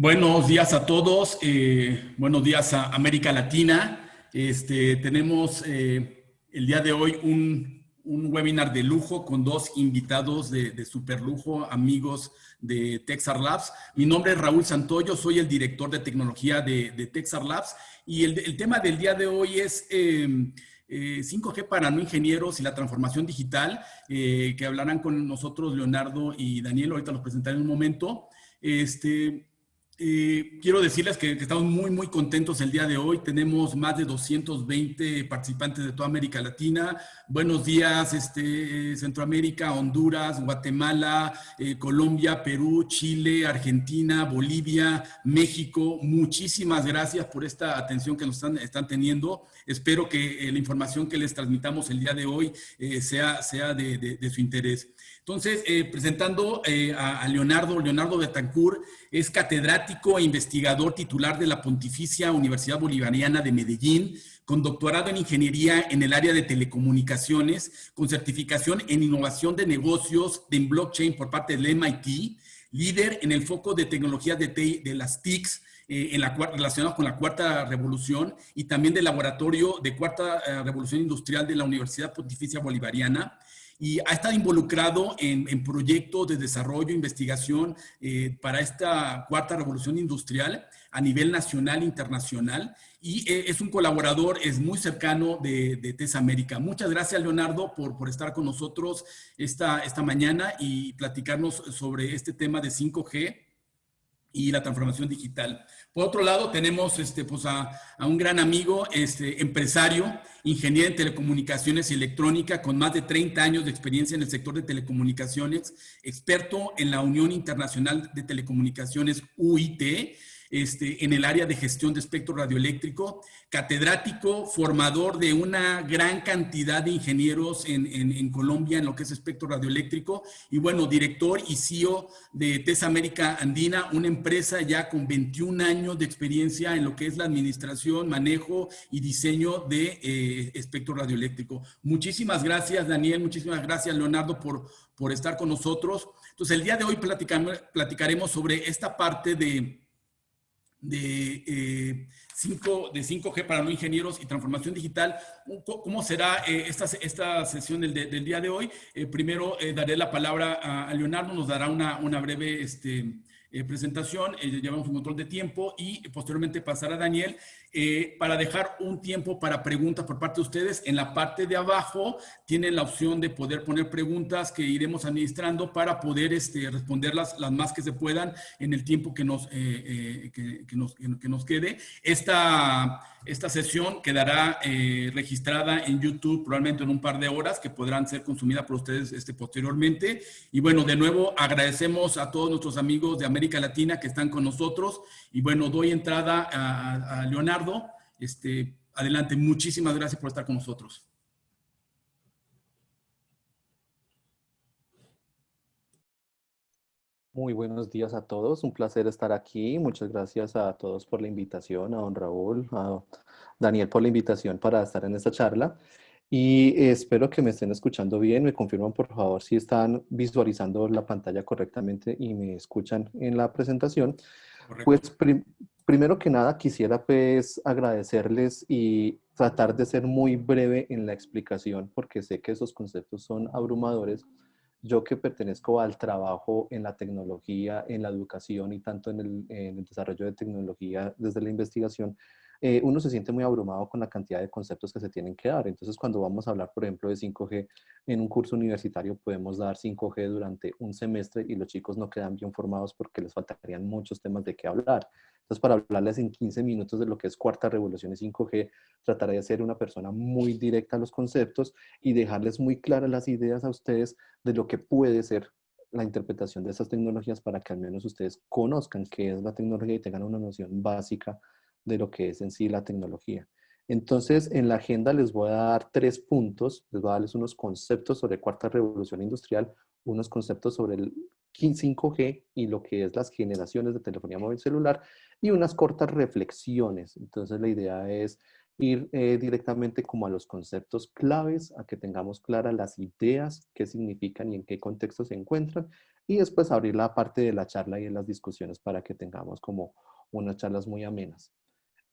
Buenos días a todos, buenos días a América Latina. Tenemos el día de hoy un webinar de lujo con dos invitados de super lujo, amigos de Texar Labs. Mi nombre es Raúl Santoyo, soy el director de tecnología de Texar Labs y el tema del día de hoy es 5G para no ingenieros y la transformación digital, que hablarán con nosotros Leonardo y Daniel, ahorita los presentaré en un momento. Quiero decirles que estamos muy contentos el día de hoy. Tenemos más de 220 participantes de toda América Latina. Buenos días, Centroamérica, Honduras, Guatemala, Colombia, Perú, Chile, Argentina, Bolivia, México. Muchísimas gracias por esta atención que nos están teniendo. Espero que la información que les transmitamos el día de hoy sea de su interés. Entonces, presentando a Leonardo Betancourt, es catedrático e investigador titular de la Pontificia Universidad Bolivariana de Medellín, con doctorado en ingeniería en el área de telecomunicaciones, con certificación en innovación de negocios en blockchain por parte del MIT, líder en el foco de tecnologías de las TICs, relacionados con la cuarta revolución y también del laboratorio de cuarta revolución industrial de la Universidad Pontificia Bolivariana, y ha estado involucrado en proyectos de desarrollo e investigación para esta cuarta revolución industrial a nivel nacional e internacional, y es un colaborador, es muy cercano de TES América. Muchas gracias, Leonardo, por estar con nosotros esta mañana y platicarnos sobre este tema de 5G y la transformación digital. Por otro lado, tenemos pues a un gran amigo, empresario, ingeniero en telecomunicaciones y electrónica, con más de 30 años de experiencia en el sector de telecomunicaciones, experto en la Unión Internacional de Telecomunicaciones, UIT, en el área de gestión de espectro radioeléctrico, catedrático, formador de una gran cantidad de ingenieros en Colombia en lo que es espectro radioeléctrico, y bueno, director y CEO de TES América Andina, una empresa ya con 21 años de experiencia en lo que es la administración, manejo y diseño de espectro radioeléctrico. Muchísimas gracias, Daniel, muchísimas gracias, Leonardo, por estar con nosotros. Entonces, el día de hoy platicaremos sobre esta parte de 5G para no ingenieros y transformación digital. ¿Cómo será esta sesión del día de hoy? Primero daré la palabra a Leonardo, nos dará una breve presentación, llevamos un control de tiempo, y posteriormente pasar a Daniel para dejar un tiempo para preguntas por parte de ustedes. En la parte de abajo tienen la opción de poder poner preguntas que iremos administrando para poder responderlas las más que se puedan en el tiempo que nos quede. Esta sesión quedará registrada en YouTube probablemente en un par de horas, que podrán ser consumidas por ustedes posteriormente. Y bueno, de nuevo agradecemos a todos nuestros amigos de América Latina que están con nosotros. Y bueno, doy entrada a Leonardo. Adelante, muchísimas gracias por estar con nosotros. Muy buenos días a todos, un placer estar aquí. Muchas gracias a todos por la invitación, a don Raúl, a Daniel por la invitación para estar en esta charla. Y espero que me estén escuchando bien. Me confirman, por favor, si están visualizando la pantalla correctamente y me escuchan en la presentación. Correcto. Pues primero que nada quisiera pues agradecerles y tratar de ser muy breve en la explicación, porque sé que esos conceptos son abrumadores. Yo, que pertenezco al trabajo en la tecnología, en la educación y tanto en el desarrollo de tecnología desde la investigación, uno se siente muy abrumado con la cantidad de conceptos que se tienen que dar. Entonces, cuando vamos a hablar, por ejemplo, de 5G en un curso universitario, podemos dar 5G durante un semestre y los chicos no quedan bien formados porque les faltarían muchos temas de qué hablar. Entonces, para hablarles en 15 minutos de lo que es cuarta revolución y 5G, trataré de ser una persona muy directa a los conceptos y dejarles muy claras las ideas a ustedes de lo que puede ser la interpretación de estas tecnologías, para que al menos ustedes conozcan qué es la tecnología y tengan una noción básica de lo que es en sí la tecnología. Entonces, en la agenda les voy a dar 3 puntos, les voy a darles unos conceptos sobre cuarta revolución industrial, unos conceptos sobre el 5G y lo que es las generaciones de telefonía móvil celular, y unas cortas reflexiones. Entonces, la idea es ir directamente como a los conceptos claves, a que tengamos claras las ideas, qué significan y en qué contexto se encuentran, y después abrir la parte de la charla y de las discusiones para que tengamos como unas charlas muy amenas.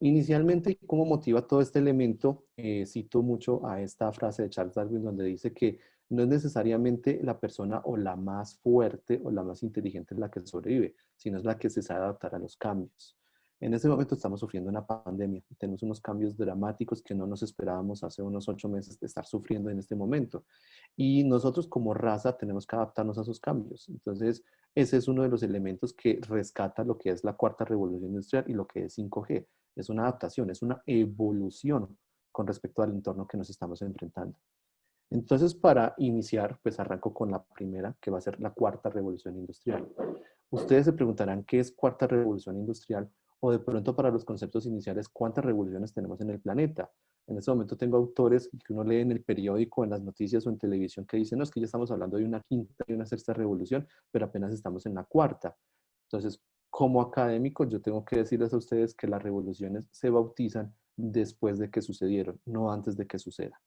Inicialmente, ¿cómo motiva todo este elemento? Cito mucho a esta frase de Charles Darwin donde dice que no es necesariamente la persona o la más fuerte o la más inteligente la que sobrevive, sino es la que se sabe adaptar a los cambios. En este momento estamos sufriendo una pandemia. Tenemos unos cambios dramáticos que no nos esperábamos hace unos 8 meses de estar sufriendo en este momento. Y nosotros como raza tenemos que adaptarnos a esos cambios. Entonces, ese es uno de los elementos que rescata lo que es la cuarta revolución industrial y lo que es 5G. Es una adaptación, es una evolución con respecto al entorno que nos estamos enfrentando. Entonces, para iniciar, pues arranco con la primera, que va a ser la cuarta revolución industrial. Ustedes se preguntarán qué es cuarta revolución industrial o de pronto para los conceptos iniciales, cuántas revoluciones tenemos en el planeta. En este momento tengo autores que uno lee en el periódico, en las noticias o en televisión que dicen, no, es que ya estamos hablando de una quinta y una sexta revolución, pero apenas estamos en la cuarta. Entonces, como académico, yo tengo que decirles a ustedes que las revoluciones se bautizan después de que sucedieron, no antes de que suceda.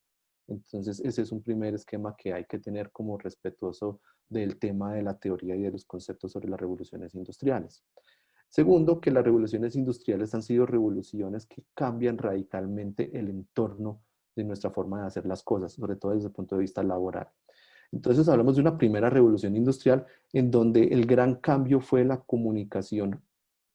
Entonces, ese es un primer esquema que hay que tener como respetuoso del tema de la teoría y de los conceptos sobre las revoluciones industriales. Segundo, que las revoluciones industriales han sido revoluciones que cambian radicalmente el entorno de nuestra forma de hacer las cosas, sobre todo desde el punto de vista laboral. Entonces hablamos de una primera revolución industrial en donde el gran cambio fue la comunicación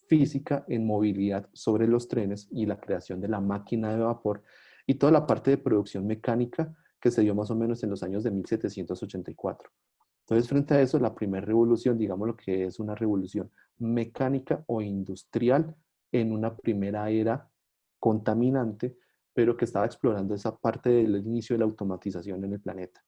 física en movilidad sobre los trenes y la creación de la máquina de vapor y toda la parte de producción mecánica que se dio más o menos en los años de 1784. Entonces, frente a eso, la primera revolución, digamos lo que es una revolución mecánica o industrial en una primera era contaminante, pero que estaba explorando esa parte del inicio de la automatización en el planeta.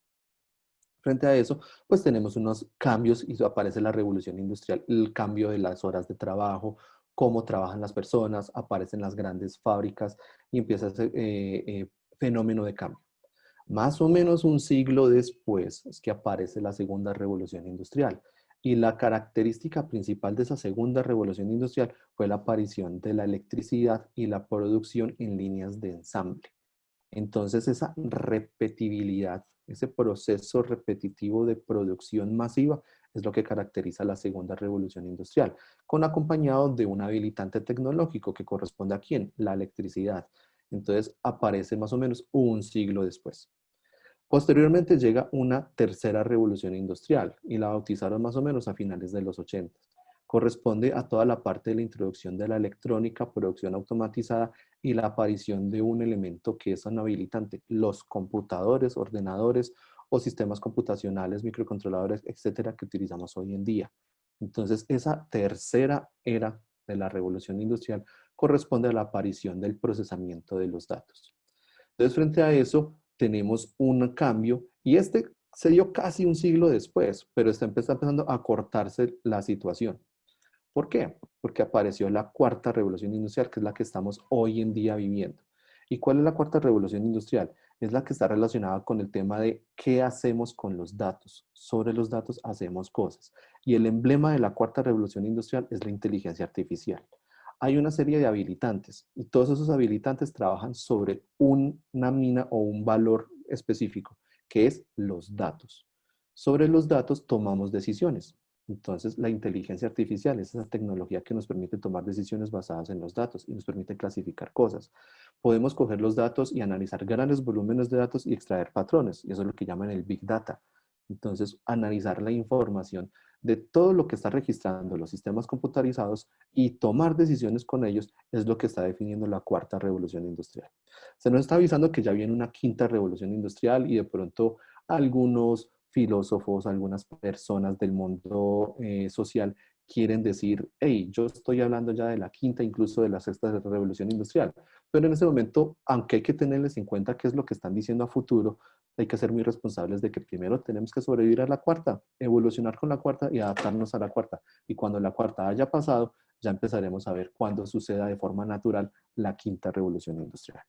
Frente a eso, pues tenemos unos cambios y aparece la revolución industrial, el cambio de las horas de trabajo, cómo trabajan las personas, aparecen las grandes fábricas y empieza ese fenómeno de cambio. Más o menos un siglo después es que aparece la segunda revolución industrial. Y la característica principal de esa segunda revolución industrial fue la aparición de la electricidad y la producción en líneas de ensamble. Entonces esa repetibilidad, ese proceso repetitivo de producción masiva es lo que caracteriza la segunda revolución industrial, con acompañado de un habilitante tecnológico que corresponde a quién, la electricidad. Entonces aparece más o menos un siglo después. Posteriormente llega una tercera revolución industrial y la bautizaron más o menos a finales de los 80. Corresponde a toda la parte de la introducción de la electrónica, producción automatizada y la aparición de un elemento que es un habilitante, los computadores, ordenadores o sistemas computacionales, microcontroladores, etcétera, que utilizamos hoy en día. Entonces, esa tercera era de la revolución industrial corresponde a la aparición del procesamiento de los datos. Entonces, frente a eso, tenemos un cambio y este se dio casi un siglo después, pero está empezando a cortarse la situación. ¿Por qué? Porque apareció la cuarta revolución industrial, que es la que estamos hoy en día viviendo. ¿Y cuál es la cuarta revolución industrial? Es la que está relacionada con el tema de qué hacemos con los datos. Sobre los datos hacemos cosas. Y el emblema de la cuarta revolución industrial es la inteligencia artificial. Hay una serie de habilitantes y todos esos habilitantes trabajan sobre una mina o un valor específico, que es los datos. Sobre los datos tomamos decisiones. Entonces, la inteligencia artificial es esa tecnología que nos permite tomar decisiones basadas en los datos y nos permite clasificar cosas. Podemos coger los datos y analizar grandes volúmenes de datos y extraer patrones, y eso es lo que llaman el Big Data. Entonces, analizar la información de todo lo que está registrando los sistemas computarizados y tomar decisiones con ellos es lo que está definiendo la cuarta revolución industrial. Se nos está avisando que ya viene una quinta revolución industrial y de pronto algunos filósofos, algunas personas del mundo social quieren decir, hey, yo estoy hablando ya de la quinta, incluso de la sexta revolución industrial. Pero en ese momento, aunque hay que tenerles en cuenta qué es lo que están diciendo a futuro, hay que ser muy responsables de que primero tenemos que sobrevivir a la cuarta, evolucionar con la cuarta y adaptarnos a la cuarta. Y cuando la cuarta haya pasado, ya empezaremos a ver cuándo suceda de forma natural la quinta revolución industrial.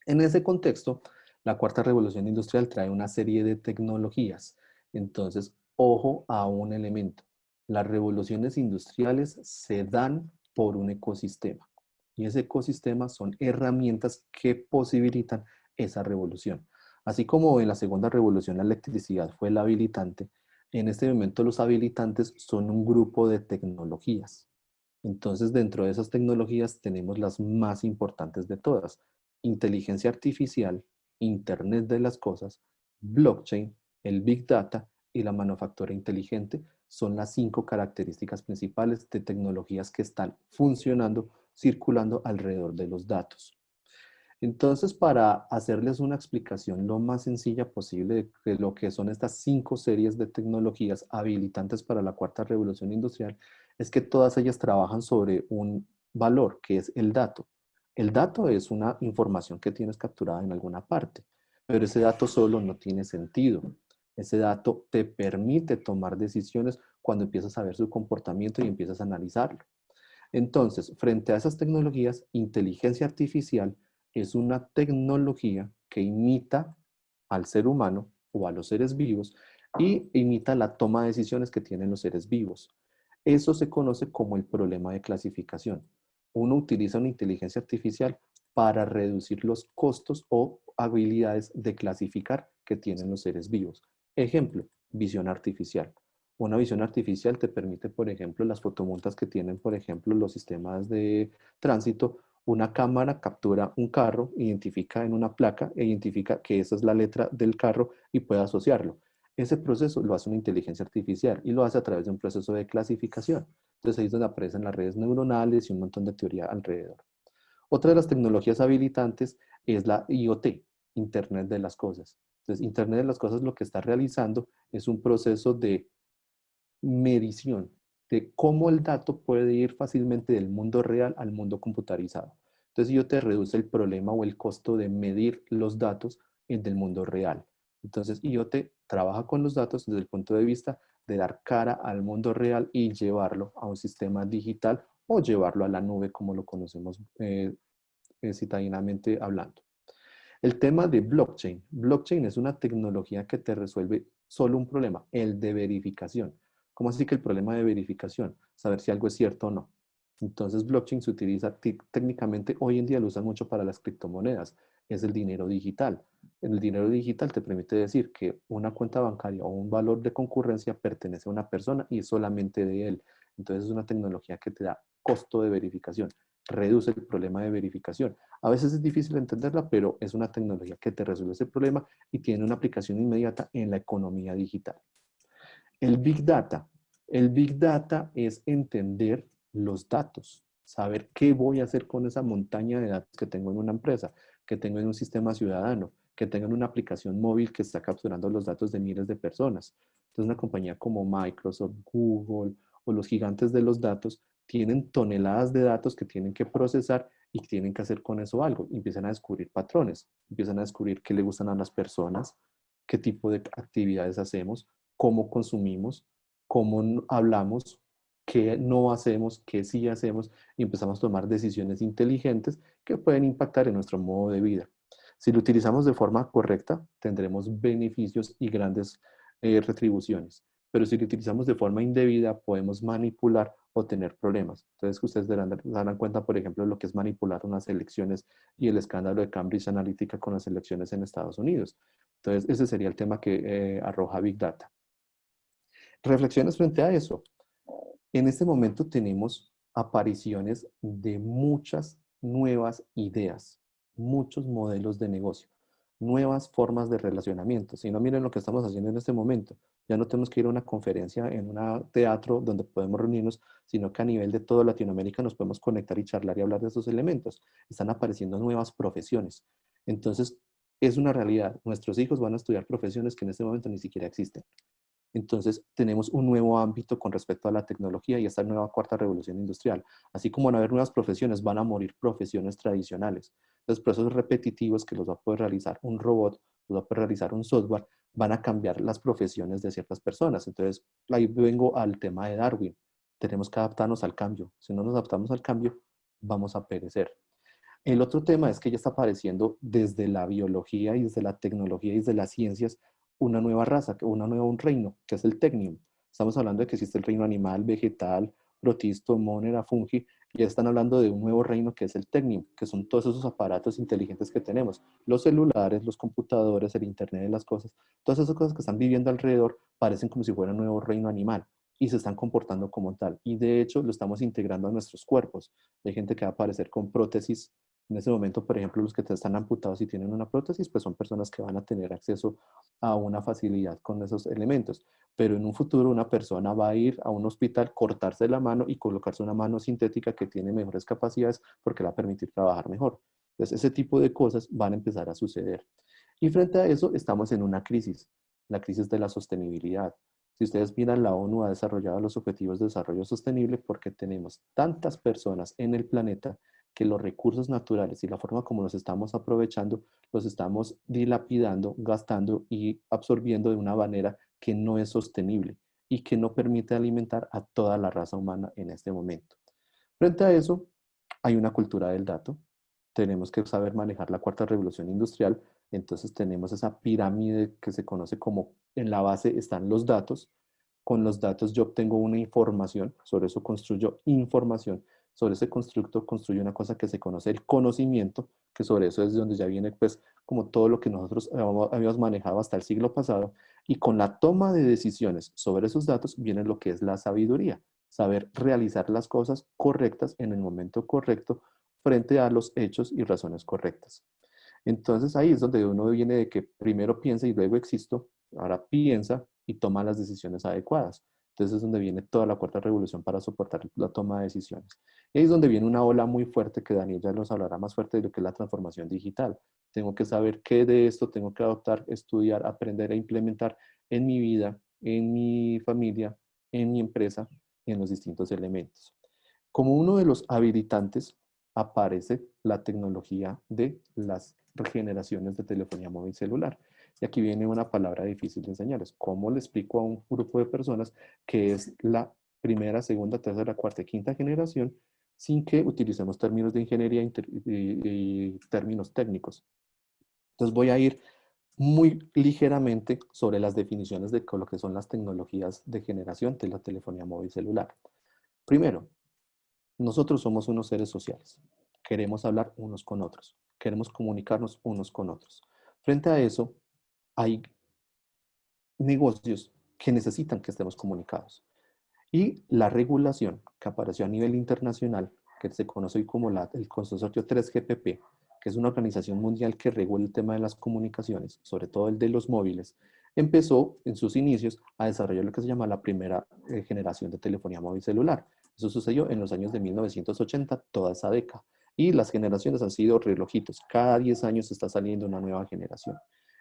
En ese contexto, la cuarta revolución industrial trae una serie de tecnologías. Entonces, ojo a un elemento. Las revoluciones industriales se dan por un ecosistema. Y ese ecosistema son herramientas que posibilitan esa revolución. Así como en la segunda revolución la electricidad fue el habilitante, En este momento los habilitantes son un grupo de tecnologías. Entonces, dentro de esas tecnologías tenemos las más importantes de todas: inteligencia artificial, Internet de las cosas, blockchain, el Big Data y la manufactura inteligente. Son las 5 características principales de tecnologías que están funcionando, circulando alrededor de los datos. Entonces, para hacerles una explicación lo más sencilla posible de lo que son estas 5 series de tecnologías habilitantes para la cuarta revolución industrial, es que todas ellas trabajan sobre un valor, que es el dato. El dato es una información que tienes capturada en alguna parte, pero ese dato solo no tiene sentido. Ese dato te permite tomar decisiones cuando empiezas a ver su comportamiento y empiezas a analizarlo. Entonces, frente a esas tecnologías, inteligencia artificial es una tecnología que imita al ser humano o a los seres vivos y imita la toma de decisiones que tienen los seres vivos. Eso se conoce como el problema de clasificación. Uno utiliza una inteligencia artificial para reducir los costos o habilidades de clasificar que tienen los seres vivos. Ejemplo, visión artificial. Una visión artificial te permite, por ejemplo, las fotomontas que tienen, por ejemplo, los sistemas de tránsito. Una cámara captura un carro, identifica en una placa e identifica que esa es la letra del carro y puede asociarlo. Ese proceso lo hace una inteligencia artificial y lo hace a través de un proceso de clasificación. Entonces ahí es donde aparecen las redes neuronales y un montón de teoría alrededor. Otra de las tecnologías habilitantes es la IoT, Internet de las Cosas. Entonces, Internet de las Cosas lo que está realizando es un proceso de medición de cómo el dato puede ir fácilmente del mundo real al mundo computarizado. Entonces, yo te reduce el problema o el costo de medir los datos del mundo real. Entonces, IoT trabaja con los datos desde el punto de vista de dar cara al mundo real y llevarlo a un sistema digital o llevarlo a la nube, como lo conocemos citadinamente hablando. El tema de blockchain. Blockchain es una tecnología que te resuelve solo un problema, el de verificación. ¿Cómo así que el problema de verificación? Saber si algo es cierto o no. Entonces, blockchain se utiliza técnicamente, hoy en día lo usan mucho para las criptomonedas. Es el dinero digital. El dinero digital te permite decir que una cuenta bancaria o un valor de concurrencia pertenece a una persona y es solamente de él. Entonces, es una tecnología que te da costo de verificación, reduce el problema de verificación. A veces es difícil entenderla, pero es una tecnología que te resuelve ese problema y tiene una aplicación inmediata en la economía digital. El Big Data. El Big Data es entender los datos, saber qué voy a hacer con esa montaña de datos que tengo en una empresa, que tengo en un sistema ciudadano, que tengo en una aplicación móvil que está capturando los datos de miles de personas. Entonces, una compañía como Microsoft, Google o los gigantes de los datos tienen toneladas de datos que tienen que procesar y tienen que hacer con eso algo. Y empiezan a descubrir patrones, empiezan a descubrir qué le gustan a las personas, qué tipo de actividades hacemos, cómo consumimos, cómo hablamos, qué no hacemos, qué sí hacemos, y empezamos a tomar decisiones inteligentes que pueden impactar en nuestro modo de vida. Si lo utilizamos de forma correcta, tendremos beneficios y grandes retribuciones. Pero si lo utilizamos de forma indebida, podemos manipular o tener problemas. Entonces, ustedes darán cuenta, por ejemplo, de lo que es manipular unas elecciones y el escándalo de Cambridge Analytica con las elecciones en Estados Unidos. Entonces, ese sería el tema que arroja Big Data. Reflexiones frente a eso. En este momento tenemos apariciones de muchas nuevas ideas, muchos modelos de negocio, nuevas formas de relacionamiento. Si no, miren lo que estamos haciendo en este momento. Ya no tenemos que ir a una conferencia en un teatro donde podemos reunirnos, sino que a nivel de toda Latinoamérica nos podemos conectar y charlar y hablar de esos elementos. Están apareciendo nuevas profesiones. Entonces, es una realidad. Nuestros hijos van a estudiar profesiones que en este momento ni siquiera existen. Entonces, tenemos un nuevo ámbito con respecto a la tecnología y esta nueva cuarta revolución industrial. Así como van a haber nuevas profesiones, van a morir profesiones tradicionales. Los procesos repetitivos que los va a poder realizar un robot, los va a poder realizar un software, van a cambiar las profesiones de ciertas personas. Entonces, ahí vengo al tema de Darwin. Tenemos que adaptarnos al cambio. Si no nos adaptamos al cambio, vamos a perecer. El otro tema es que ya está apareciendo desde la biología y desde la tecnología y desde las ciencias una nueva raza, un reino, que es el Technium. Estamos hablando de que existe el reino animal, vegetal, protisto, monera, fungi, Y ya están hablando de un nuevo reino que es el Technim, que son todos esos aparatos inteligentes que tenemos, los celulares, los computadores, el Internet de las cosas, todas esas cosas que están viviendo alrededor parecen como si fuera un nuevo reino animal y se están comportando como tal. Y de hecho lo estamos integrando a nuestros cuerpos. Hay gente que va a aparecer con prótesis. En ese momento, por ejemplo, los que están amputados y tienen una prótesis, pues son personas que van a tener acceso a una facilidad con esos elementos. Pero en un futuro una persona va a ir a un hospital, cortarse la mano y colocarse una mano sintética que tiene mejores capacidades porque le va a permitir trabajar mejor. Entonces, ese tipo de cosas van a empezar a suceder. Y frente a eso, estamos en una crisis, la crisis de la sostenibilidad. Si ustedes miran, la ONU ha desarrollado los Objetivos de Desarrollo Sostenible porque tenemos tantas personas en el planeta que los recursos naturales y la forma como los estamos aprovechando, los estamos dilapidando, gastando y absorbiendo de una manera que no es sostenible y que no permite alimentar a toda la raza humana en este momento. Frente a eso, hay una cultura del dato. Tenemos que saber manejar la cuarta revolución industrial. Entonces tenemos esa pirámide que se conoce como en la base están los datos. Con los datos yo obtengo una información, sobre eso construyo información. Sobre ese constructo construyo una cosa que se conoce el conocimiento, que sobre eso es de donde ya viene pues como todo lo que nosotros habíamos manejado hasta el siglo pasado. Y con la toma de decisiones sobre esos datos viene lo que es la sabiduría, saber realizar las cosas correctas en el momento correcto frente a los hechos y razones correctas. Entonces ahí es donde uno viene de que primero piensa y luego existo, ahora piensa y toma las decisiones adecuadas. Entonces es donde viene toda la cuarta revolución para soportar la toma de decisiones. Y ahí es donde viene una ola muy fuerte que Daniel ya nos hablará más fuerte de lo que es la transformación digital. Tengo que saber qué de esto tengo que adoptar, estudiar, aprender e implementar en mi vida, en mi familia, en mi empresa y en los distintos elementos. Como uno de los habilitantes aparece la tecnología de las generaciones de telefonía móvil celular. Y aquí viene una palabra difícil de enseñarles. ¿Cómo le explico a un grupo de personas que es la primera, segunda, tercera, cuarta y quinta generación sin que utilicemos términos de ingeniería y términos técnicos? Entonces voy a ir muy ligeramente sobre las definiciones de lo que son las tecnologías de generación de la telefonía móvil celular. Primero, nosotros somos unos seres sociales. Queremos hablar unos con otros. Queremos comunicarnos unos con otros. Frente a eso, hay negocios que necesitan que estemos comunicados. Y la regulación que apareció a nivel internacional, que se conoce hoy como el consorcio 3GPP, que es una organización mundial que regula el tema de las comunicaciones, sobre todo el de los móviles, empezó en sus inicios a desarrollar lo que se llama la primera generación de telefonía móvil celular. Eso sucedió en los años de 1980, toda esa década. Y las generaciones han sido relojitos. Cada 10 años está saliendo una nueva generación.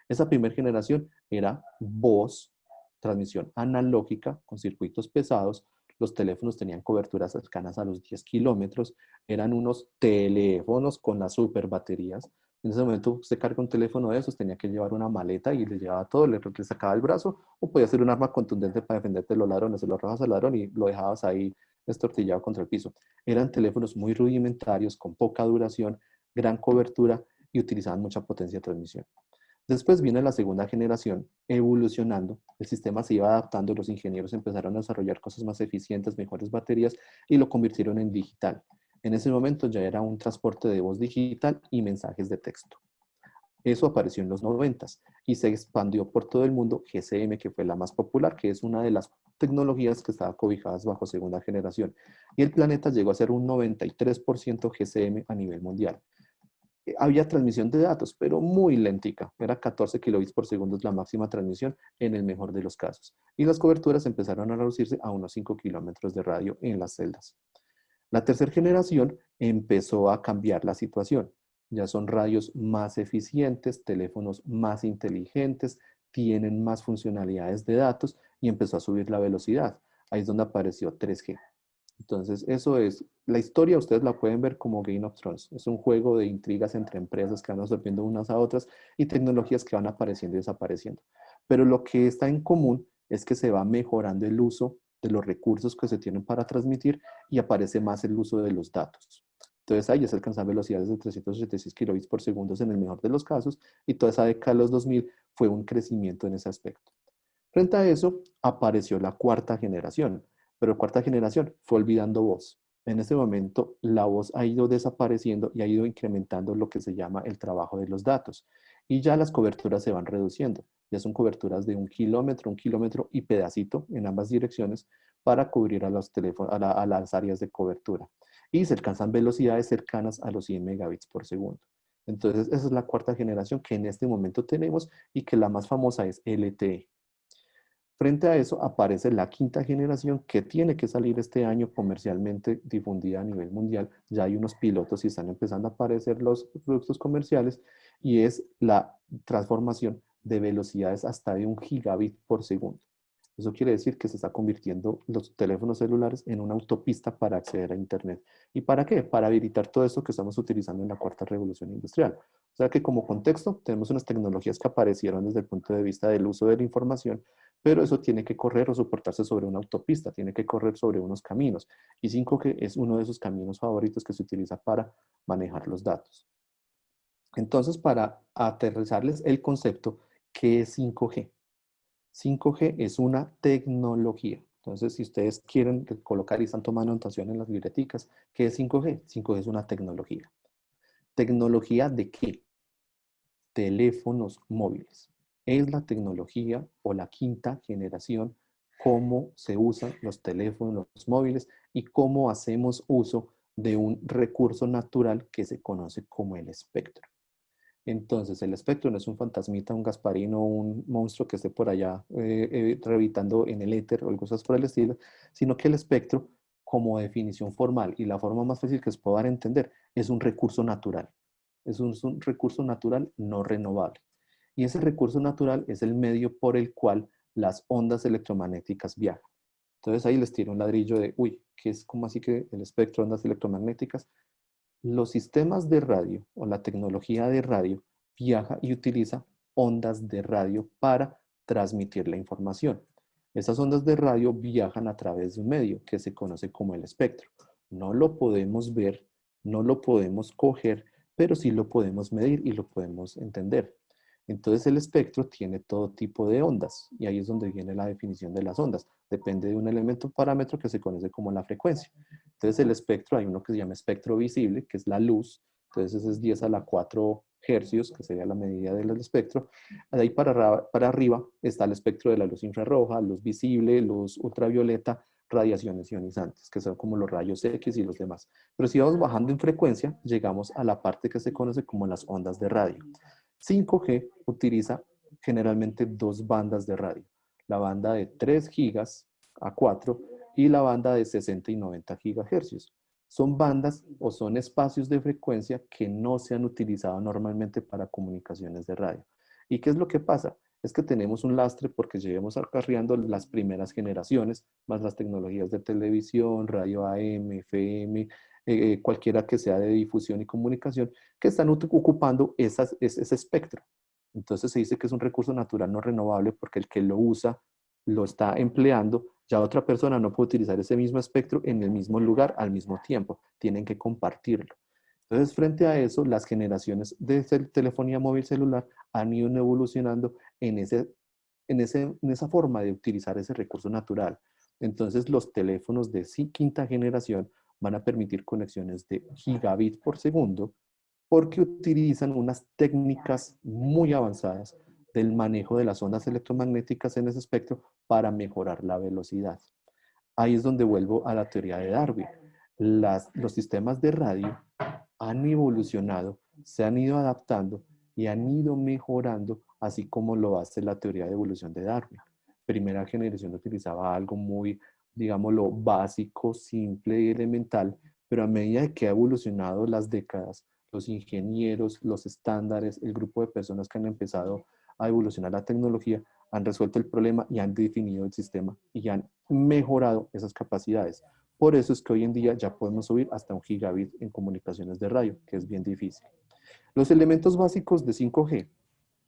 Esa primera generación era voz, transmisión analógica con circuitos pesados. Los teléfonos tenían coberturas cercanas a los 10 kilómetros. Eran unos teléfonos con las super baterías. En ese momento usted carga un teléfono de esos, tenía que llevar una maleta y le llevaba todo, le sacaba el brazo, o podía ser un arma contundente para defenderte de los ladrones. Se lo arrojas al ladrón y lo dejabas ahí estortillado contra el piso. Eran teléfonos muy rudimentarios, con poca duración, gran cobertura y utilizaban mucha potencia de transmisión. Después viene la segunda generación, evolucionando, el sistema se iba adaptando, los ingenieros empezaron a desarrollar cosas más eficientes, mejores baterías y lo convirtieron en digital. En ese momento ya era un transporte de voz digital y mensajes de texto. Eso apareció en los 90 y se expandió por todo el mundo GSM, que fue la más popular, que es una de las tecnologías que estaba cobijadas bajo segunda generación. Y el planeta llegó a ser un 93% GSM a nivel mundial. Había transmisión de datos, pero muy lentica. Era 14 kilobits por segundo la máxima transmisión en el mejor de los casos. Y las coberturas empezaron a reducirse a unos 5 kilómetros de radio en las celdas. La tercera generación empezó a cambiar la situación. Ya son radios más eficientes, teléfonos más inteligentes, tienen más funcionalidades de datos y empezó a subir la velocidad. Ahí es donde apareció 3G. Entonces, eso es, la historia ustedes la pueden ver como Game of Thrones. Es un juego de intrigas entre empresas que van absorbiendo unas a otras y tecnologías que van apareciendo y desapareciendo. Pero lo que está en común es que se va mejorando el uso de los recursos que se tienen para transmitir y aparece más el uso de los datos. Entonces ahí ya se alcanzan velocidades de 386 kilobits por segundo en el mejor de los casos y toda esa década de los 2000 fue un crecimiento en ese aspecto. Frente a eso apareció la cuarta generación, pero cuarta generación fue olvidando voz. En este momento, la voz ha ido desapareciendo y ha ido incrementando lo que se llama el trabajo de los datos. Y ya las coberturas se van reduciendo. Ya son coberturas de 1 kilómetro y pedacito en ambas direcciones para cubrir a los teléfonos, a las áreas de cobertura. Y se alcanzan velocidades cercanas a los 100 megabits por segundo. Entonces, esa es la cuarta generación que en este momento tenemos y que la más famosa es LTE. Frente a eso aparece la quinta generación que tiene que salir este año comercialmente difundida a nivel mundial. Ya hay unos pilotos y están empezando a aparecer los productos comerciales y es la transformación de velocidades hasta de 1 gigabit por segundo. Eso quiere decir que se está convirtiendo los teléfonos celulares en una autopista para acceder a Internet. ¿Y para qué? Para habilitar todo esto que estamos utilizando en la cuarta revolución industrial. O sea que como contexto tenemos unas tecnologías que aparecieron desde el punto de vista del uso de la información, pero eso tiene que correr o soportarse sobre una autopista, tiene que correr sobre unos caminos. Y 5G es uno de esos caminos favoritos que se utiliza para manejar los datos. Entonces, para aterrizarles el concepto, ¿qué es 5G? 5G es una tecnología. Entonces, si ustedes quieren colocar y están tomando anotación en las libreticas, ¿qué es 5G? 5G es una tecnología. ¿Tecnología de qué? Teléfonos móviles. Es la tecnología o la quinta generación, cómo se usan los teléfonos móviles y cómo hacemos uso de un recurso natural que se conoce como el espectro. Entonces, el espectro no es un fantasmita, un Gasparino, un monstruo que esté por allá revitando en el éter o cosas por el estilo, sino que el espectro, como definición formal y la forma más fácil que se pueda dar a entender, es un recurso natural. Es un recurso natural no renovable. Y ese recurso natural es el medio por el cual las ondas electromagnéticas viajan. Entonces ahí les tiro un ladrillo de, uy, ¿qué es como así que el espectro de ondas electromagnéticas? Los sistemas de radio o la tecnología de radio viaja y utiliza ondas de radio para transmitir la información. Esas ondas de radio viajan a través de un medio que se conoce como el espectro. No lo podemos ver, no lo podemos coger, pero sí lo podemos medir y lo podemos entender. Entonces el espectro tiene todo tipo de ondas y ahí es donde viene la definición de las ondas. Depende de un elemento parámetro que se conoce como la frecuencia. Entonces el espectro, hay uno que se llama espectro visible, que es la luz. Entonces ese es 10 a la 4 hercios, que sería la medida del espectro. De ahí para arriba está el espectro de la luz infrarroja, luz visible, luz ultravioleta, radiaciones ionizantes, que son como los rayos X y los demás. Pero si vamos bajando en frecuencia, llegamos a la parte que se conoce como las ondas de radio. 5G utiliza generalmente dos bandas de radio, la banda de 3 gigas a 4 y la banda de 60 y 90 gigahercios. Son bandas o son espacios de frecuencia que no se han utilizado normalmente para comunicaciones de radio. ¿Y qué es lo que pasa? Es que tenemos un lastre porque llevamos acarreando las primeras generaciones, más las tecnologías de televisión, radio AM, FM, cualquiera que sea de difusión y comunicación, que están ocupando ese espectro. Entonces se dice que es un recurso natural no renovable porque el que lo usa lo está empleando, ya otra persona no puede utilizar ese mismo espectro en el mismo lugar al mismo tiempo, tienen que compartirlo. Entonces, frente a eso, las generaciones de telefonía móvil celular han ido evolucionando en esa forma de utilizar ese recurso natural. Entonces, los teléfonos de quinta generación van a permitir conexiones de gigabit por segundo porque utilizan unas técnicas muy avanzadas del manejo de las ondas electromagnéticas en ese espectro para mejorar la velocidad. Ahí es donde vuelvo a la teoría de Darwin. Los sistemas de radio han evolucionado, se han ido adaptando y han ido mejorando, así como lo hace la teoría de evolución de Darwin. Primera generación utilizaba algo muy, digámoslo, básico, simple y elemental, pero a medida que ha evolucionado las décadas, los ingenieros, los estándares, el grupo de personas que han empezado a evolucionar la tecnología, han resuelto el problema y han definido el sistema y han mejorado esas capacidades. Por eso es que hoy en día ya podemos subir hasta 1 gigabit en comunicaciones de radio, que es bien difícil. Los elementos básicos de 5G,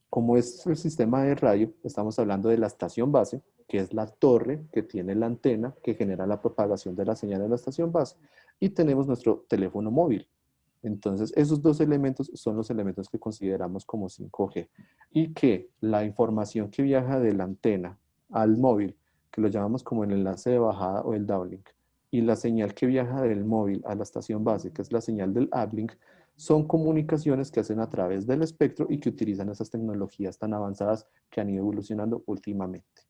como es el sistema de radio, estamos hablando de la estación base, que es la torre que tiene la antena que genera la propagación de la señal de la estación base, y tenemos nuestro teléfono móvil. Entonces, esos dos elementos son los elementos que consideramos como 5G. Y que la información que viaja de la antena al móvil, que lo llamamos como el enlace de bajada o el downlink, y la señal que viaja del móvil a la estación base, que es la señal del uplink, son comunicaciones que hacen a través del espectro y que utilizan esas tecnologías tan avanzadas que han ido evolucionando últimamente.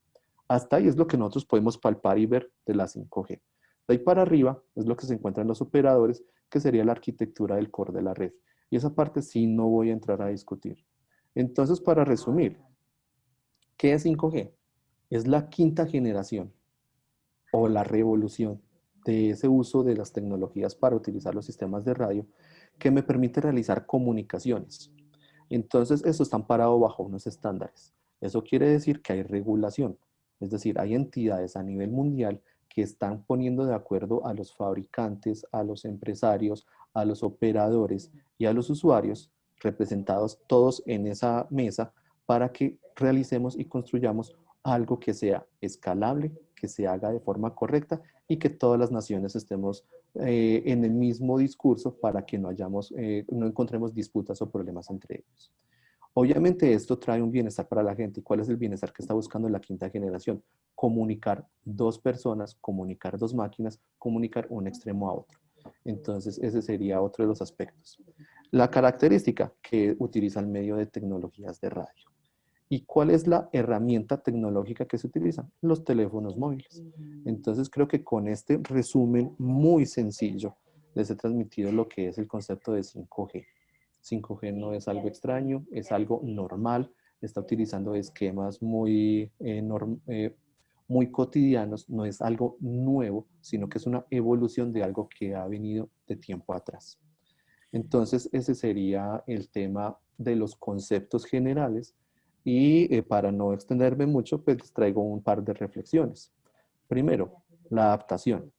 Hasta ahí es lo que nosotros podemos palpar y ver de la 5G. De ahí para arriba es lo que se encuentra en los operadores, que sería la arquitectura del core de la red. Y esa parte sí no voy a entrar a discutir. Entonces, para resumir, ¿qué es 5G? Es la quinta generación o la revolución de ese uso de las tecnologías para utilizar los sistemas de radio que me permite realizar comunicaciones. Entonces, eso está amparado bajo unos estándares. Eso quiere decir que hay regulación, es decir, hay entidades a nivel mundial que están poniendo de acuerdo a los fabricantes, a los empresarios, a los operadores y a los usuarios, representados todos en esa mesa, para que realicemos y construyamos algo que sea escalable, que se haga de forma correcta y que todas las naciones estemos en el mismo discurso para que no encontremos disputas o problemas entre ellos. Obviamente esto trae un bienestar para la gente. ¿Y cuál es el bienestar que está buscando la quinta generación? Comunicar dos personas, comunicar dos máquinas, comunicar un extremo a otro. Entonces ese sería otro de los aspectos. La característica que utiliza el medio de tecnologías de radio. ¿Y cuál es la herramienta tecnológica que se utiliza? Los teléfonos móviles. Entonces creo que con este resumen muy sencillo les he transmitido lo que es el concepto de 5G. 5G no es algo extraño, es algo normal, está utilizando esquemas muy cotidianos, no es algo nuevo, sino que es una evolución de algo que ha venido de tiempo atrás. Entonces, ese sería el tema de los conceptos generales y para no extenderme mucho, pues les traigo un par de reflexiones. Primero, la adaptación.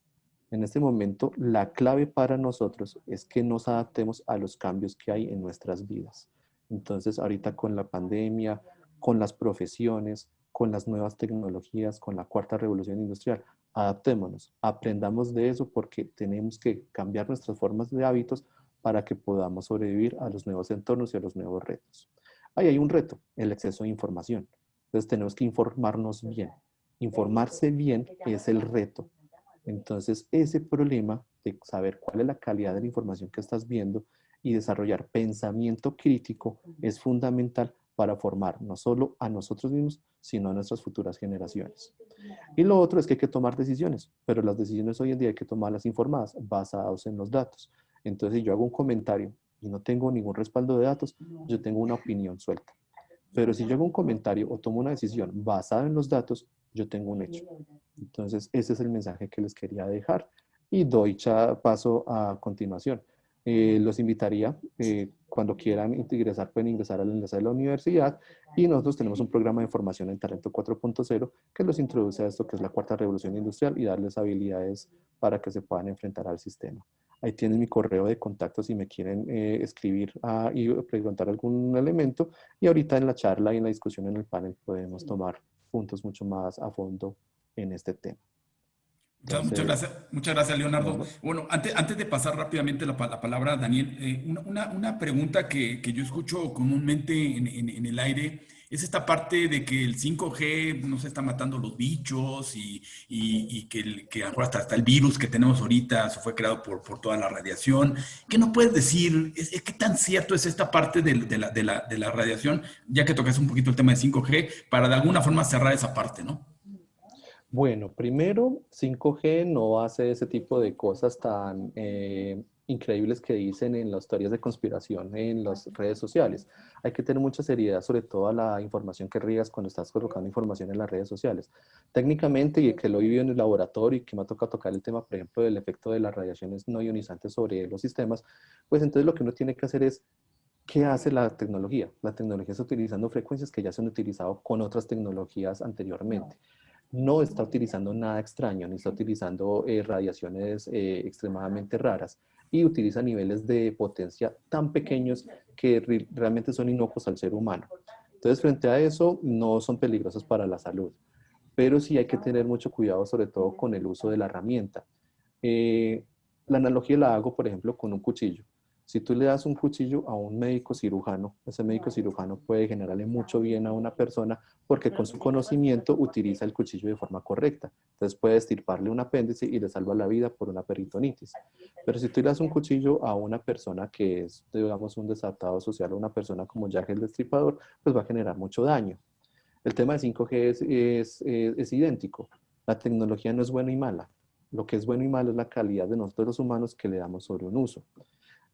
En este momento, la clave para nosotros es que nos adaptemos a los cambios que hay en nuestras vidas. Entonces, ahorita con la pandemia, con las profesiones, con las nuevas tecnologías, con la cuarta revolución industrial, adaptémonos, aprendamos de eso porque tenemos que cambiar nuestras formas de hábitos para que podamos sobrevivir a los nuevos entornos y a los nuevos retos. Ahí hay un reto, el exceso de información. Entonces tenemos que informarnos bien. Informarse bien es el reto. Entonces ese problema de saber cuál es la calidad de la información que estás viendo y desarrollar pensamiento crítico es fundamental para formar no solo a nosotros mismos, sino a nuestras futuras generaciones. Y lo otro es que hay que tomar decisiones, pero las decisiones hoy en día hay que tomarlas informadas, basadas en los datos. Entonces, si yo hago un comentario y no tengo ningún respaldo de datos, yo tengo una opinión suelta. Pero si yo hago un comentario o tomo una decisión basada en los datos, yo tengo un hecho. Entonces, ese es el mensaje que les quería dejar y doy paso a continuación. Los invitaría, cuando quieran ingresar, pueden ingresar al enlace de la universidad y nosotros tenemos un programa de formación en Talento 4.0 que los introduce a esto que es la cuarta revolución industrial y darles habilidades para que se puedan enfrentar al sistema. Ahí tienen mi correo de contacto si me quieren escribir y preguntar algún elemento. Y ahorita en la charla y en la discusión en el panel podemos tomar puntos mucho más a fondo en este tema. Entonces, Muchas gracias, Leonardo. bueno, Bueno, antes de pasar rápidamente la palabra a Daniel, una pregunta que yo escucho comúnmente en el aire es esta parte de que el 5G no se está matando los bichos y que a lo mejor hasta el virus que tenemos ahorita se fue creado por toda la radiación. ¿Qué nos puedes decir? ¿Qué tan cierto es esta parte de la radiación? Ya que tocas un poquito el tema de 5G, para de alguna forma cerrar esa parte, ¿no? bueno, primero, 5G no hace ese tipo de cosas tan increíbles que dicen en las teorías de conspiración en las redes sociales. Hay que tener mucha seriedad, sobre todo a la información que riegas cuando estás colocando información en las redes sociales. Técnicamente, y que lo he vivido en el laboratorio y que me ha tocado tocar el tema, por ejemplo, del efecto de las radiaciones no ionizantes sobre los sistemas, pues entonces lo que uno tiene que hacer es, ¿qué hace la tecnología? La tecnología está utilizando frecuencias que ya se han utilizado con otras tecnologías anteriormente. No está utilizando nada extraño, ni está utilizando radiaciones extremadamente raras y utiliza niveles de potencia tan pequeños que realmente son inocuos al ser humano. Entonces, frente a eso, no son peligrosos para la salud, pero sí hay que tener mucho cuidado, sobre todo con el uso de la herramienta. Eh, la analogía la hago, por ejemplo, con un cuchillo. Si tú le das un cuchillo a un médico cirujano, ese médico cirujano puede generarle mucho bien a una persona porque con su conocimiento utiliza el cuchillo de forma correcta. Entonces puede extirparle un apéndice y le salva la vida por una peritonitis. Pero si tú le das un cuchillo a una persona que es, digamos, un desadaptado social o una persona como Jack el Destripador, pues va a generar mucho daño. El tema de 5G es idéntico. La tecnología no es buena y mala. Lo que es bueno y malo es la calidad de nosotros los humanos que le damos sobre un uso.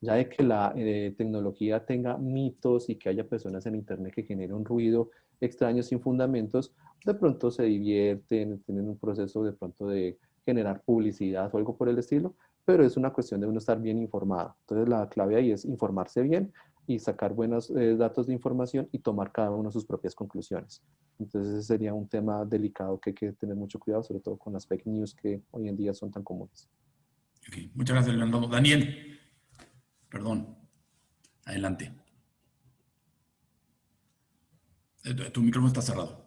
Ya de que la tecnología tenga mitos y que haya personas en Internet que generen un ruido extraño sin fundamentos, de pronto se divierten, tienen un proceso de pronto de generar publicidad o algo por el estilo, pero es una cuestión de uno estar bien informado. Entonces la clave ahí es informarse bien y sacar buenos datos de información y tomar cada uno sus propias conclusiones. Entonces ese sería un tema delicado que hay que tener mucho cuidado, sobre todo con las fake news que hoy en día son tan comunes. Okay. Muchas gracias, Leonardo. Daniel, perdón, adelante. Tu micrófono está cerrado.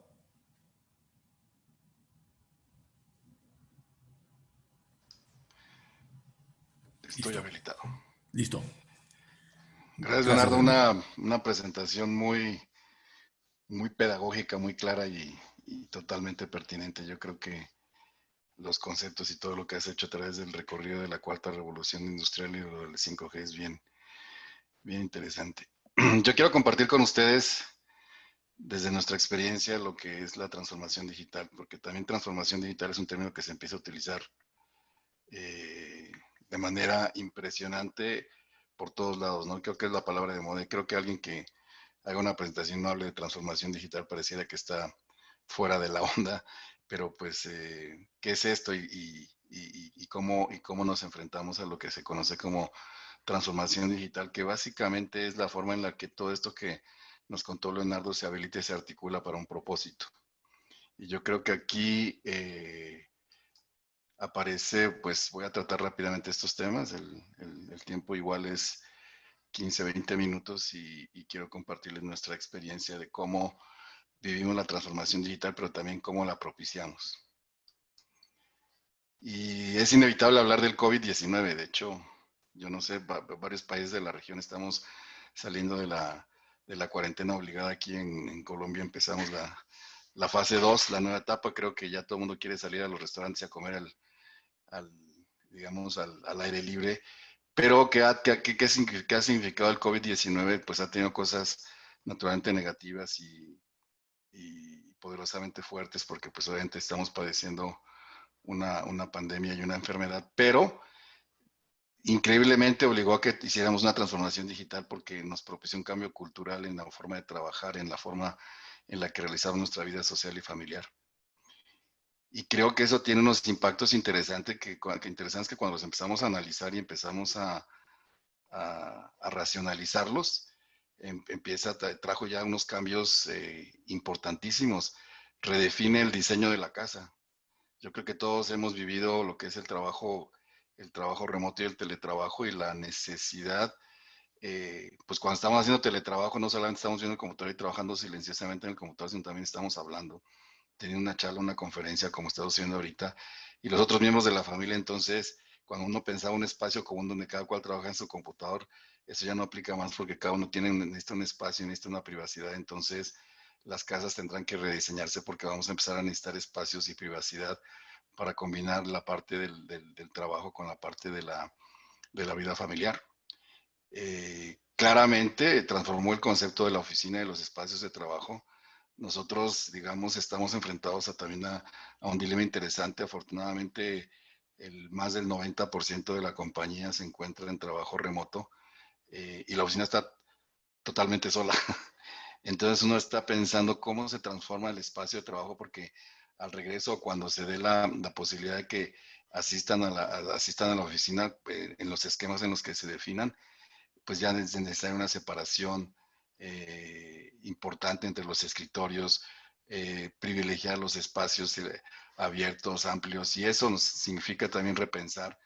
Estoy Listo. habilitado. Listo. Gracias, Gracias, Leonardo. Daniel. Una presentación muy pedagógica, muy clara y totalmente pertinente. Yo creo que los conceptos y todo lo que has hecho a través del recorrido de la cuarta revolución industrial y lo del 5G es bien interesante. Yo quiero compartir con ustedes desde nuestra experiencia lo que es la transformación digital, porque también transformación digital es un término que se empieza a utilizar de manera impresionante por todos lados, ¿no? Creo que es la palabra de moda y creo que alguien que haga una presentación no hable de transformación digital pareciera que está fuera de la onda, pero pues, ¿qué es esto y cómo nos enfrentamos a lo que se conoce como transformación digital, que básicamente es la forma en la que todo esto que nos contó Leonardo se habilita y se articula para un propósito? Y yo creo que aquí aparece, pues voy a tratar rápidamente estos temas, el tiempo igual es 15, 20 minutos y quiero compartirles nuestra experiencia de cómo vivimos la transformación digital, pero también cómo la propiciamos. Y es inevitable hablar del COVID-19. De hecho, yo no sé, varios países de la región estamos saliendo de la cuarentena obligada. Aquí en Colombia empezamos la fase 2, la nueva etapa. Creo que ya todo el mundo quiere salir a los restaurantes y a comer al, digamos, al aire libre. Pero ¿qué ha significado el COVID-19? Pues ha tenido cosas naturalmente negativas y poderosamente fuertes, porque pues obviamente estamos padeciendo una pandemia y una enfermedad, pero increíblemente obligó a que hiciéramos una transformación digital porque nos propició un cambio cultural en la forma de trabajar, en la forma en la que realizamos nuestra vida social y familiar. Y creo que eso tiene unos impactos interesantes que cuando los empezamos a analizar y empezamos a racionalizarlos, trajo ya unos cambios importantísimos. Redefine el diseño de la casa. Yo creo que todos hemos vivido lo que es el trabajo remoto y el teletrabajo y la necesidad, pues cuando estamos haciendo teletrabajo no solamente estamos viendo el computador y trabajando silenciosamente en el computador, sino también estamos hablando, teniendo una charla, una conferencia como estamos haciendo ahorita, y los otros miembros de la familia. Entonces, cuando uno pensaba un espacio común donde cada cual trabaja en su computador, eso ya no aplica más porque cada uno necesita un espacio, necesita una privacidad. Entonces, las casas tendrán que rediseñarse porque vamos a empezar a necesitar espacios y privacidad para combinar la parte del trabajo con la parte de la vida familiar. Claramente transformó el concepto de la oficina y de los espacios de trabajo. Nosotros, digamos, estamos enfrentados también a un dilema interesante. Afortunadamente, más del 90% de la compañía se encuentra en trabajo remoto y la oficina está totalmente sola. Entonces uno está pensando cómo se transforma el espacio de trabajo porque al regreso, cuando se dé la posibilidad de que asistan a la oficina en los esquemas en los que se definan, pues ya es necesaria una separación importante entre los escritorios, privilegiar los espacios abiertos, amplios, y eso nos significa también repensar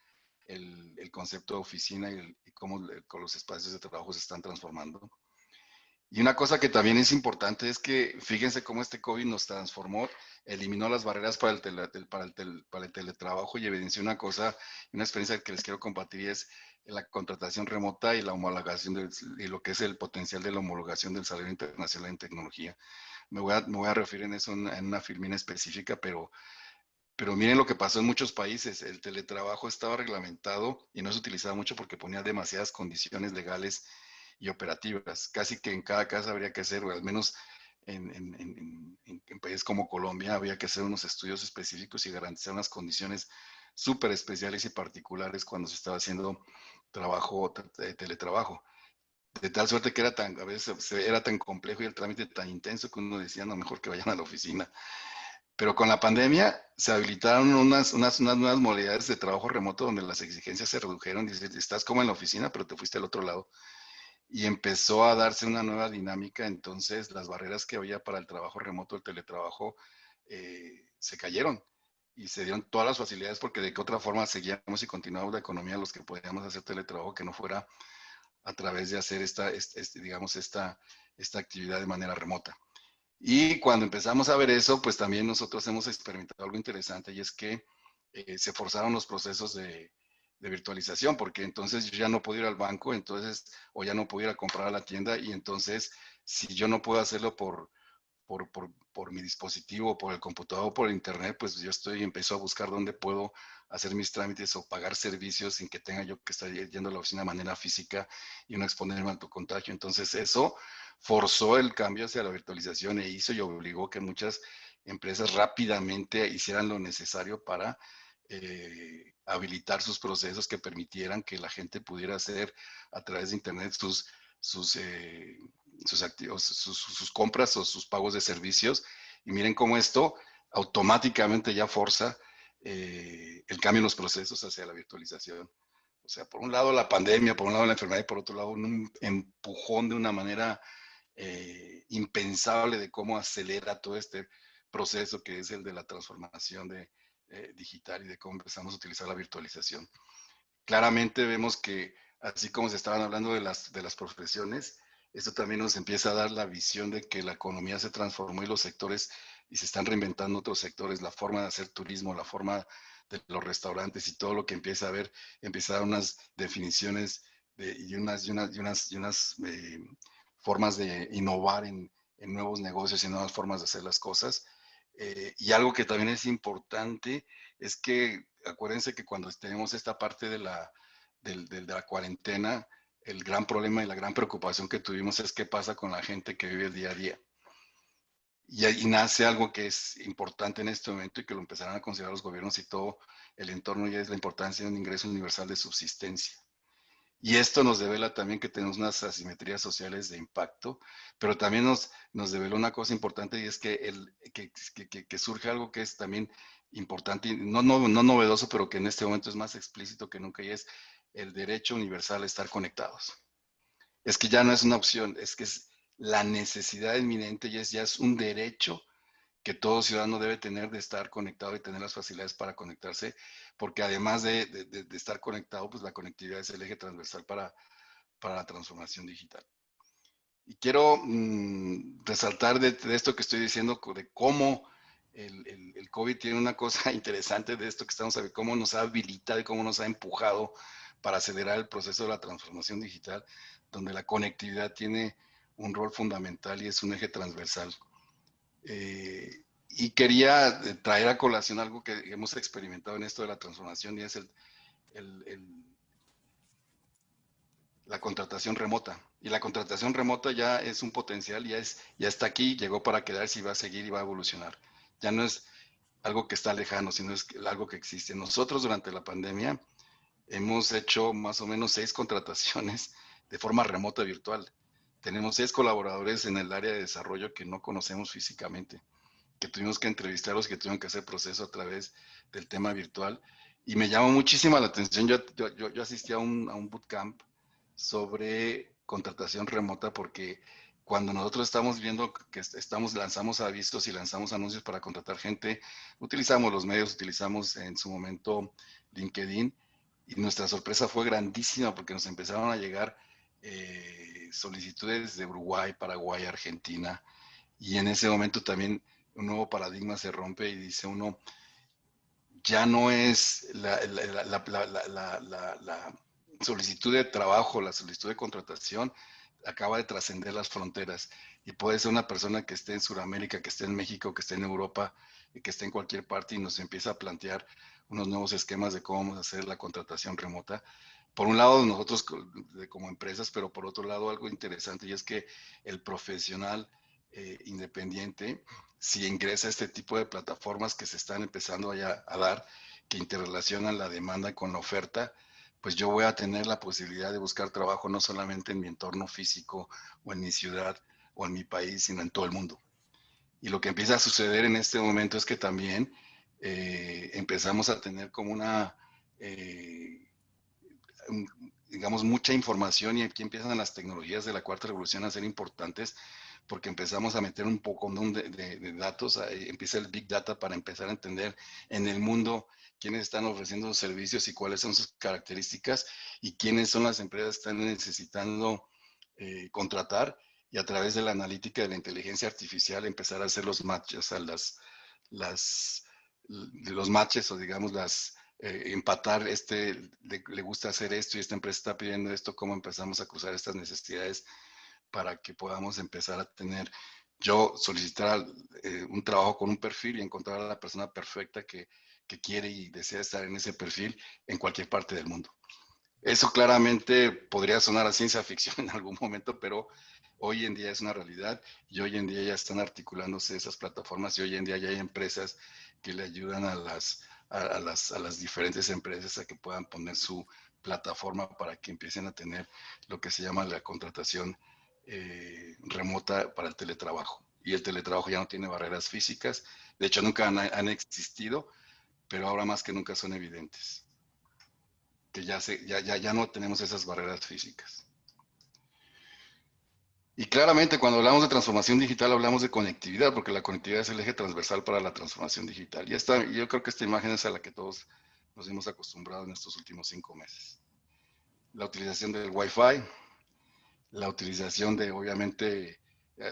el concepto de oficina y cómo con los espacios de trabajo se están transformando. Y una cosa que también es importante es que fíjense cómo este COVID nos transformó, eliminó las barreras para el teletrabajo y evidenció una cosa, una experiencia que les quiero compartir, y es la contratación remota y la homologación y lo que es el potencial de la homologación del salario internacional en tecnología. Me voy a referir en eso en una filmina específica, pero miren lo que pasó en muchos países. El teletrabajo estaba reglamentado y no se utilizaba mucho porque ponía demasiadas condiciones legales y operativas. Casi que en cada casa habría que hacer, o al menos en países como Colombia, había que hacer unos estudios específicos y garantizar unas condiciones súper especiales y particulares cuando se estaba haciendo teletrabajo. De tal suerte que a veces era tan complejo y el trámite tan intenso que uno decía, no, mejor que vayan a la oficina. Pero con la pandemia se habilitaron unas nuevas modalidades de trabajo remoto donde las exigencias se redujeron. Dices, estás como en la oficina, pero te fuiste al otro lado. Y empezó a darse una nueva dinámica. Entonces, las barreras que había para el trabajo remoto, el teletrabajo, se cayeron. Y se dieron todas las facilidades porque de qué otra forma seguíamos y continuamos la economía los que podíamos hacer teletrabajo que no fuera a través de hacer esta actividad de manera remota. Y cuando empezamos a ver eso, pues también nosotros hemos experimentado algo interesante y es que se forzaron los procesos de virtualización, porque entonces yo ya no puedo ir al banco, entonces, o ya no puedo ir a comprar a la tienda, y entonces, si yo no puedo hacerlo por mi dispositivo, por el computador o por el internet, pues yo empiezo a buscar dónde puedo hacer mis trámites o pagar servicios sin que tenga yo que estar yendo a la oficina de manera física y no exponerme al contagio. Entonces eso forzó el cambio hacia la virtualización e hizo y obligó que muchas empresas rápidamente hicieran lo necesario para habilitar sus procesos que permitieran que la gente pudiera hacer a través de internet sus sus compras o sus pagos de servicios. Y miren cómo esto automáticamente ya forza el cambio en los procesos hacia la virtualización. O sea, por un lado la pandemia, por un lado la enfermedad y por otro lado un empujón de una manera impensable de cómo acelera todo este proceso que es el de la transformación digital y de cómo empezamos a utilizar la virtualización. Claramente vemos que así como se estaban hablando de las profesiones, esto también nos empieza a dar la visión de que la economía se transformó y los sectores, y se están reinventando otros sectores, la forma de hacer turismo, la forma de los restaurantes y todo lo que empieza a ver, empieza a dar unas definiciones y unas formas de innovar en nuevos negocios y nuevas formas de hacer las cosas. Y algo que también es importante es que acuérdense que cuando tenemos esta parte de la cuarentena, el gran problema y la gran preocupación que tuvimos es qué pasa con la gente que vive el día a día. Y ahí nace algo que es importante en este momento y que lo empezarán a considerar los gobiernos y todo el entorno, y es la importancia de un ingreso universal de subsistencia. Y esto nos devela también que tenemos unas asimetrías sociales de impacto, pero también nos devela una cosa importante, y es que surge algo que es también importante, y no novedoso, pero que en este momento es más explícito que nunca, y es el derecho universal a estar conectados. Es que ya no es una opción, es que es la necesidad inminente y ya es un derecho que todo ciudadano debe tener de estar conectado y tener las facilidades para conectarse, porque además de estar conectado, pues la conectividad es el eje transversal para la transformación digital. Y quiero resaltar de esto que estoy diciendo, de cómo el COVID tiene una cosa interesante de esto que estamos sabiendo, cómo nos ha habilitado y cómo nos ha empujado para acelerar el proceso de la transformación digital, donde la conectividad tiene un rol fundamental y es un eje transversal. Y quería traer a colación algo que hemos experimentado en esto de la transformación, y es la contratación remota. Y la contratación remota ya es un potencial, ya está aquí, llegó para quedarse y va a seguir y va a evolucionar. Ya no es algo que está lejano, sino es algo que existe. Nosotros durante la pandemia hemos hecho más o menos 6 contrataciones de forma remota virtual. Tenemos 6 colaboradores en el área de desarrollo que no conocemos físicamente, que tuvimos que entrevistarlos, que tuvieron que hacer proceso a través del tema virtual. Y me llamó muchísima la atención. Yo asistí a un bootcamp sobre contratación remota, porque cuando nosotros estamos viendo que lanzamos avisos y lanzamos anuncios para contratar gente, utilizamos los medios, utilizamos en su momento LinkedIn, y nuestra sorpresa fue grandísima porque nos empezaron a llegar solicitudes de Uruguay, Paraguay, Argentina, y en ese momento también un nuevo paradigma se rompe y dice uno, ya no es solicitud de trabajo, la solicitud de contratación, acaba de trascender las fronteras y puede ser una persona que esté en Sudamérica, que esté en México, que esté en Europa, y que esté en cualquier parte y nos empieza a plantear unos nuevos esquemas de cómo vamos a hacer la contratación remota. Por un lado, nosotros como empresas, pero por otro lado, algo interesante y es que el profesional independiente, si ingresa a este tipo de plataformas que se están empezando ya a dar, que interrelacionan la demanda con la oferta, pues yo voy a tener la posibilidad de buscar trabajo no solamente en mi entorno físico o en mi ciudad o en mi país, sino en todo el mundo. Y lo que empieza a suceder en este momento es que también empezamos a tener como digamos, mucha información y aquí empiezan las tecnologías de la cuarta revolución a ser importantes porque empezamos a meter un poco de datos, empieza el Big Data para empezar a entender en el mundo quiénes están ofreciendo los servicios y cuáles son sus características y quiénes son las empresas que están necesitando contratar y a través de la analítica de la inteligencia artificial empezar a hacer los matches, los matches o digamos empatar, le gusta hacer esto y esta empresa está pidiendo esto, cómo empezamos a cruzar estas necesidades para que podamos empezar a tener, yo solicitar un trabajo con un perfil y encontrar a la persona perfecta que quiere y desea estar en ese perfil en cualquier parte del mundo. Eso claramente podría sonar a ciencia ficción en algún momento, pero hoy en día es una realidad y hoy en día ya están articulándose esas plataformas y hoy en día ya hay empresas que le ayudan a las diferentes empresas a que puedan poner su plataforma para que empiecen a tener lo que se llama la contratación remota para el teletrabajo. Y el teletrabajo ya no tiene barreras físicas, de hecho nunca han existido, pero ahora más que nunca son evidentes que ya no tenemos esas barreras físicas. Y claramente cuando hablamos de transformación digital hablamos de conectividad, porque la conectividad es el eje transversal para la transformación digital. Y yo creo que esta imagen es a la que todos nos hemos acostumbrado en estos últimos 5 meses. La utilización del Wi-Fi, la utilización de, obviamente,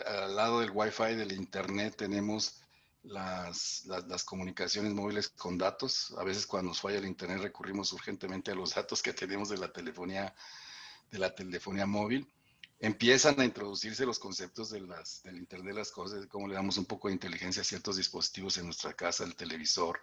al lado del Wi-Fi, del Internet, tenemos las comunicaciones móviles con datos. A veces cuando nos falla el Internet recurrimos urgentemente a los datos que tenemos de la telefonía móvil. Empiezan a introducirse los conceptos del Internet de las cosas, de cómo le damos un poco de inteligencia a ciertos dispositivos en nuestra casa, el televisor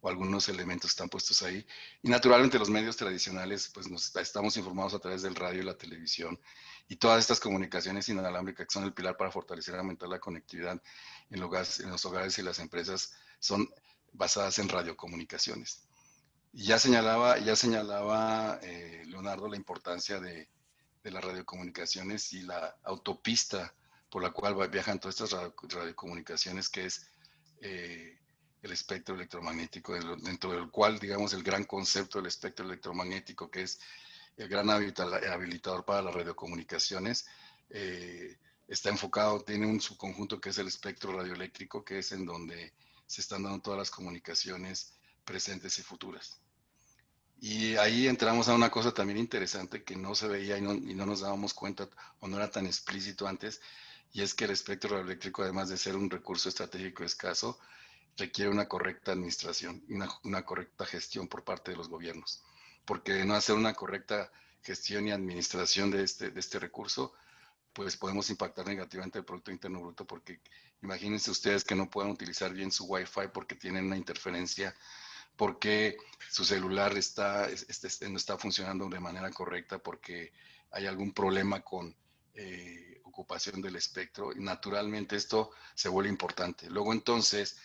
o algunos elementos están puestos ahí. Y naturalmente los medios tradicionales, pues estamos informados a través del radio y la televisión. Y todas estas comunicaciones inalámbricas que son el pilar para fortalecer y aumentar la conectividad en los hogares y las empresas son basadas en radiocomunicaciones. Y ya señalaba Leonardo la importancia de las radiocomunicaciones y la autopista por la cual viajan todas estas radiocomunicaciones, que es el espectro electromagnético, dentro del cual, digamos, el gran concepto del espectro electromagnético, que es el gran habilitador para las radiocomunicaciones, está enfocado, tiene un subconjunto que es el espectro radioeléctrico, que es en donde se están dando todas las comunicaciones presentes y futuras. Y ahí entramos a una cosa también interesante que no se veía y no nos dábamos cuenta o no era tan explícito antes, y es que el espectro radioeléctrico, además de ser un recurso estratégico escaso, requiere una correcta administración y una correcta gestión por parte de los gobiernos. Porque de no hacer una correcta gestión y administración de este recurso, pues podemos impactar negativamente el Producto Interno Bruto, porque imagínense ustedes que no puedan utilizar bien su Wi-Fi porque tienen una interferencia, porque su celular no está funcionando de manera correcta, porque hay algún problema con ocupación del espectro, y naturalmente esto se vuelve importante. Luego entonces,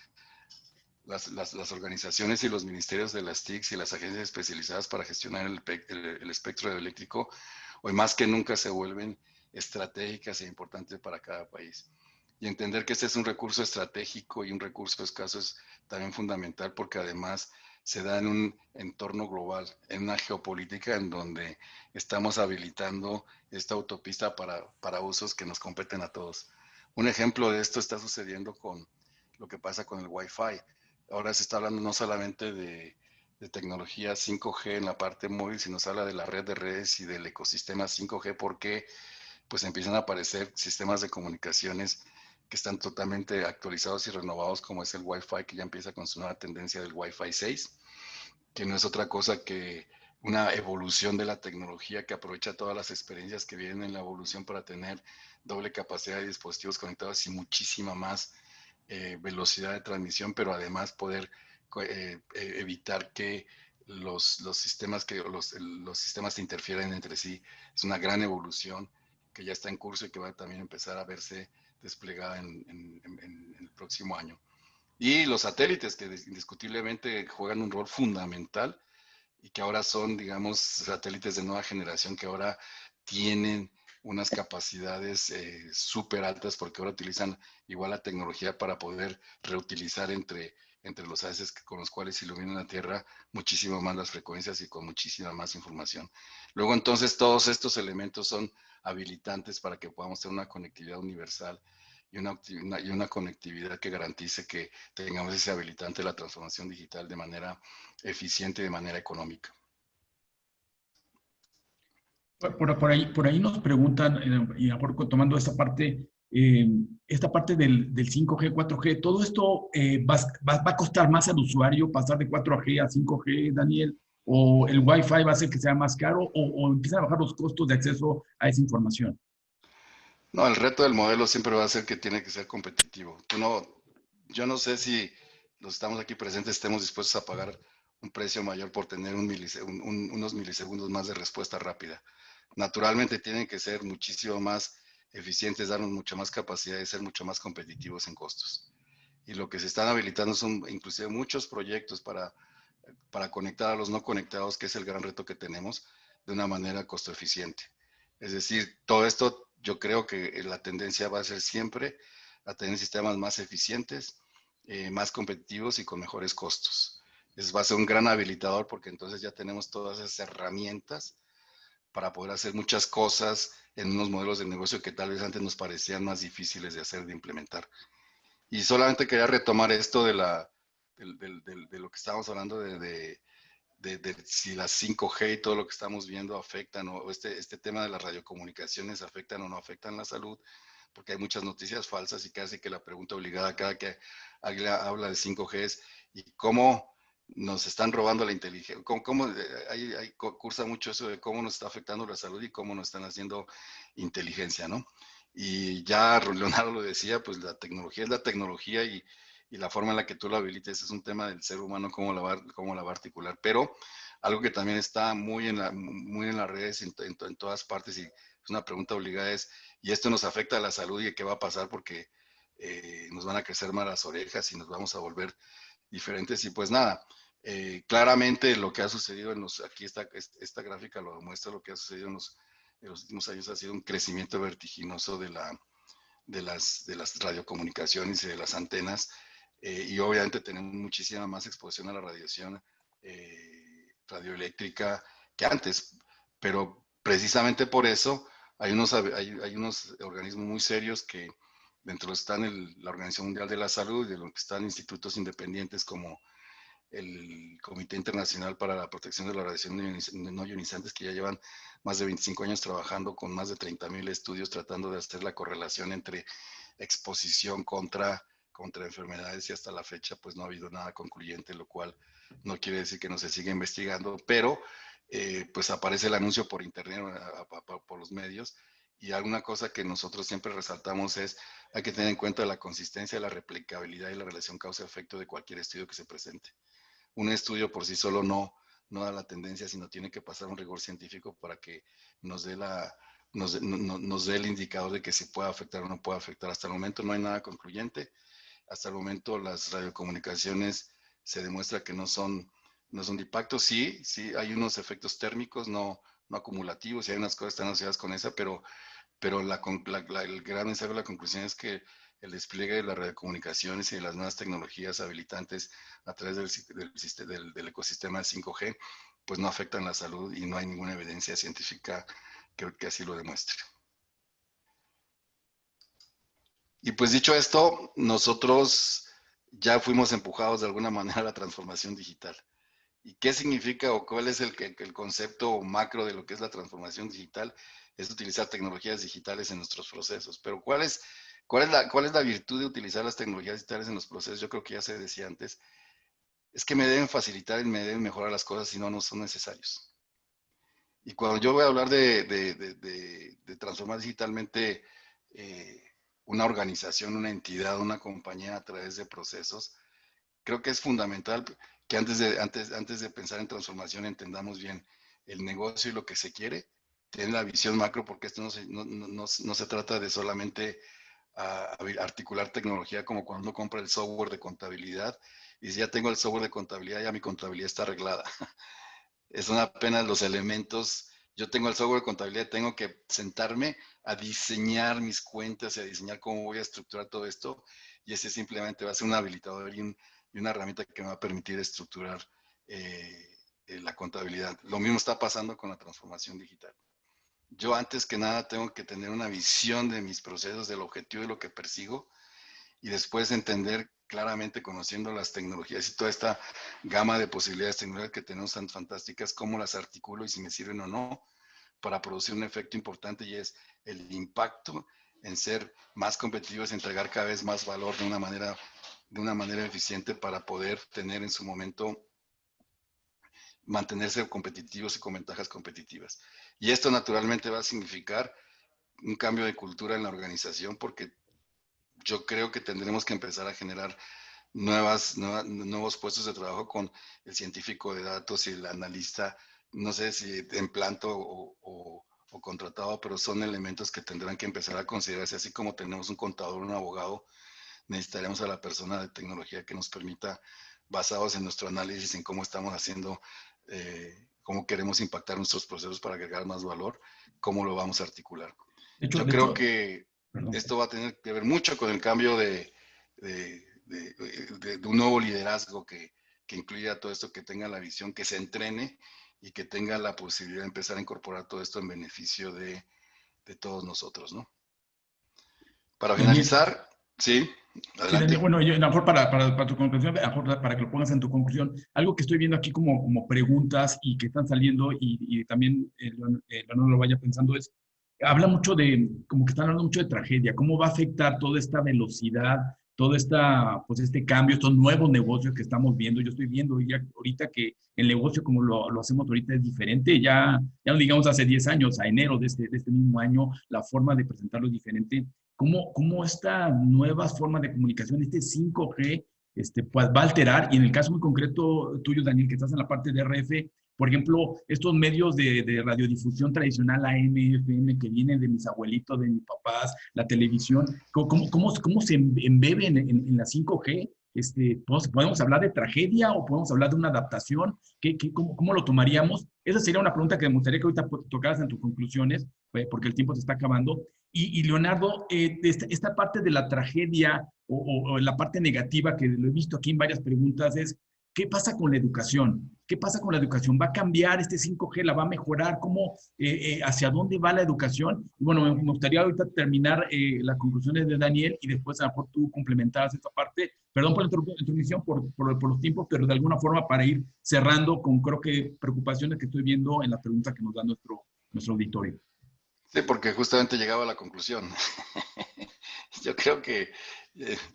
las organizaciones y los ministerios de las TICs y las agencias especializadas para gestionar el espectro eléctrico, hoy más que nunca se vuelven estratégicas e importantes para cada país. Y entender que este es un recurso estratégico y un recurso escaso es también fundamental, porque además se da en un entorno global, en una geopolítica en donde estamos habilitando esta autopista para usos que nos competen a todos. Un ejemplo de esto está sucediendo con lo que pasa con el Wi-Fi. Ahora se está hablando no solamente de tecnología 5G en la parte móvil, sino se habla de la red de redes y del ecosistema 5G, porque pues empiezan a aparecer sistemas de comunicaciones que están totalmente actualizados y renovados, como es el Wi-Fi, que ya empieza con su nueva tendencia del Wi-Fi 6, que no es otra cosa que una evolución de la tecnología que aprovecha todas las experiencias que vienen en la evolución para tener doble capacidad de dispositivos conectados y muchísima más velocidad de transmisión, pero además poder evitar que los sistemas los sistemas se interfieren entre sí. Es una gran evolución que ya está en curso y que va a también empezar a verse desplegada en el próximo año. Y los satélites, que indiscutiblemente juegan un rol fundamental y que ahora son, digamos, satélites de nueva generación que ahora tienen unas capacidades súper altas porque ahora utilizan igual la tecnología para poder reutilizar entre los haces con los cuales iluminan la Tierra muchísimo más las frecuencias y con muchísima más información. Luego entonces todos estos elementos son habilitantes para que podamos tener una conectividad universal y una conectividad que garantice que tengamos ese habilitante de la transformación digital de manera eficiente y de manera económica. Por ahí nos preguntan, y tomando esta parte del 5G, 4G, ¿todo esto va a costar más al usuario pasar de 4G a 5G, Daniel? ¿O el Wi-Fi va a hacer que sea más caro? ¿O empiezan a bajar los costos de acceso a esa información? No, el reto del modelo siempre va a ser que tiene que ser competitivo. Yo no sé si los estamos aquí presentes estemos dispuestos a pagar un precio mayor por tener unos milisegundos más de respuesta rápida. Naturalmente tienen que ser muchísimo más eficientes, darnos mucha más capacidad y ser mucho más competitivos en costos. Y lo que se están habilitando son inclusive muchos proyectos para conectar a los no conectados, que es el gran reto que tenemos, de una manera costo eficiente. Es decir, todo esto yo creo que la tendencia va a ser siempre a tener sistemas más eficientes, más competitivos y con mejores costos. Va a ser un gran habilitador porque entonces ya tenemos todas esas herramientas para poder hacer muchas cosas en unos modelos de negocio que tal vez antes nos parecían más difíciles de hacer, de implementar. Y solamente quería retomar esto de lo que estábamos hablando de si las 5G y todo lo que estamos viendo afectan o este tema de las radiocomunicaciones afectan o no afectan la salud, porque hay muchas noticias falsas y casi que la pregunta obligada cada que alguien habla de 5G es ¿y cómo nos están robando la inteligencia? Cursa mucho eso de cómo nos está afectando la salud y cómo nos están haciendo inteligencia, ¿no? Y ya Leonardo lo decía, pues la tecnología es la tecnología y la forma en la que tú lo habilites es un tema del ser humano, cómo la va a articular. Pero algo que también está muy en las redes, en todas partes, y es una pregunta obligada es, ¿y esto nos afecta a la salud y qué va a pasar? Porque nos van a crecer más las orejas y nos vamos a volver diferentes. Y pues nada, claramente lo que ha sucedido aquí esta gráfica lo demuestra, lo que ha sucedido en los últimos años ha sido un crecimiento vertiginoso de las radiocomunicaciones y de las antenas, y obviamente tenemos muchísima más exposición a la radiación radioeléctrica que antes, pero precisamente por eso hay unos organismos muy serios que dentro están la Organización Mundial de la Salud y de lo que están institutos independientes como el Comité Internacional para la Protección de la Radiación No Ionizantes, que ya llevan más de 25 años trabajando con más de 30,000 estudios tratando de hacer la correlación entre exposición contra enfermedades, y hasta la fecha pues no ha habido nada concluyente, lo cual no quiere decir que no se siga investigando, pero pues aparece el anuncio por internet, por los medios, y alguna cosa que nosotros siempre resaltamos es hay que tener en cuenta la consistencia, la replicabilidad y la relación causa-efecto de cualquier estudio que se presente. Un estudio por sí solo no da la tendencia, sino tiene que pasar un rigor científico para que nos dé el indicador de que si puede afectar o no puede afectar. Hasta el momento no hay nada concluyente. Hasta el momento las radiocomunicaciones se demuestra que no son de impacto. Sí, hay unos efectos térmicos no acumulativos y hay unas cosas que están asociadas con esa, pero el gran mensaje de la conclusión es que el despliegue de las radiocomunicaciones y de las nuevas tecnologías habilitantes a través del ecosistema de 5G, pues no afectan la salud y no hay ninguna evidencia científica que así lo demuestre. Y pues dicho esto, nosotros ya fuimos empujados de alguna manera a la transformación digital. ¿Y qué significa o cuál es el concepto macro de lo que es la transformación digital? Es utilizar tecnologías digitales en nuestros procesos. Pero ¿cuál es la virtud de utilizar las tecnologías digitales en los procesos? Yo creo que ya se decía antes. Es que me deben facilitar y me deben mejorar las cosas, si no, no son necesarios. Y cuando yo voy a hablar de transformar digitalmente una organización, una entidad, una compañía a través de procesos, creo que es fundamental que antes de pensar en transformación entendamos bien el negocio y lo que se quiere, tener la visión macro, porque esto no se trata de solamente articular tecnología como cuando uno compra el software de contabilidad y si ya tengo el software de contabilidad, ya mi contabilidad está arreglada. Son apenas los elementos. Yo tengo el software de contabilidad, tengo que sentarme a diseñar mis cuentas y a diseñar cómo voy a estructurar todo esto. Y ese simplemente va a ser un habilitador y una herramienta que me va a permitir estructurar la contabilidad. Lo mismo está pasando con la transformación digital. Yo antes que nada tengo que tener una visión de mis procesos, del objetivo de lo que persigo y después entender claramente, conociendo las tecnologías y toda esta gama de posibilidades tecnológicas que tenemos tan fantásticas, cómo las articulo y si me sirven o no para producir un efecto importante, y es el impacto en ser más competitivos, entregar cada vez más valor de una manera eficiente para poder tener en su momento, mantenerse competitivos y con ventajas competitivas. Y esto naturalmente va a significar un cambio de cultura en la organización, porque yo creo que tendremos que empezar a generar nuevos puestos de trabajo con el científico de datos y el analista, no sé si en planta o contratado, pero son elementos que tendrán que empezar a considerarse, así como tenemos un contador, un abogado, necesitaremos a la persona de tecnología que nos permita, basados en nuestro análisis, en cómo estamos haciendo, cómo queremos impactar nuestros procesos para agregar más valor, cómo lo vamos a articular. Yo creo que esto va a tener que ver mucho con el cambio de un nuevo liderazgo que incluya todo esto, que tenga la visión, que se entrene y que tenga la posibilidad de empezar a incorporar todo esto en beneficio de todos nosotros, ¿no? Para finalizar, sí, adelante. Sí, Daniel, bueno, yo, a lo mejor para tu conclusión, a lo mejor para que lo pongas en tu conclusión, algo que estoy viendo aquí como preguntas y que están saliendo y también no lo vaya pensando es, habla mucho como que están hablando mucho de tragedia, cómo va a afectar toda esta velocidad, todo pues este cambio, estos nuevos negocios que estamos viendo. Yo estoy viendo ya ahorita que el negocio como lo hacemos ahorita es diferente, ya no digamos hace 10 años, a enero de este mismo año, la forma de presentarlo es diferente. ¿Cómo esta nueva forma de comunicación, este 5G, pues va a alterar? Y en el caso muy concreto tuyo, Daniel, que estás en la parte de RF, por ejemplo, estos medios de radiodifusión tradicional, AM, FM, que vienen de mis abuelitos, de mis papás, la televisión, ¿cómo se embeben en la 5G? ¿Podemos hablar de tragedia o podemos hablar de una adaptación? ¿Cómo lo tomaríamos? Esa sería una pregunta que me gustaría que ahorita tocaras en tus conclusiones, porque el tiempo se está acabando. Y Leonardo, esta parte de la tragedia o la parte negativa que lo he visto aquí en varias preguntas es, ¿qué pasa con la educación? ¿Qué pasa con la educación? ¿Va a cambiar este 5G? ¿La va a mejorar? ¿Hacia dónde va la educación? Y bueno, me gustaría ahorita terminar las conclusiones de Daniel y después a lo mejor tú complementaras esta parte. Perdón por la introducción, por los tiempos, pero de alguna forma para ir cerrando con creo que preocupaciones que estoy viendo en las preguntas que nos da nuestro auditorio. Sí, porque justamente llegaba a la conclusión. Yo creo que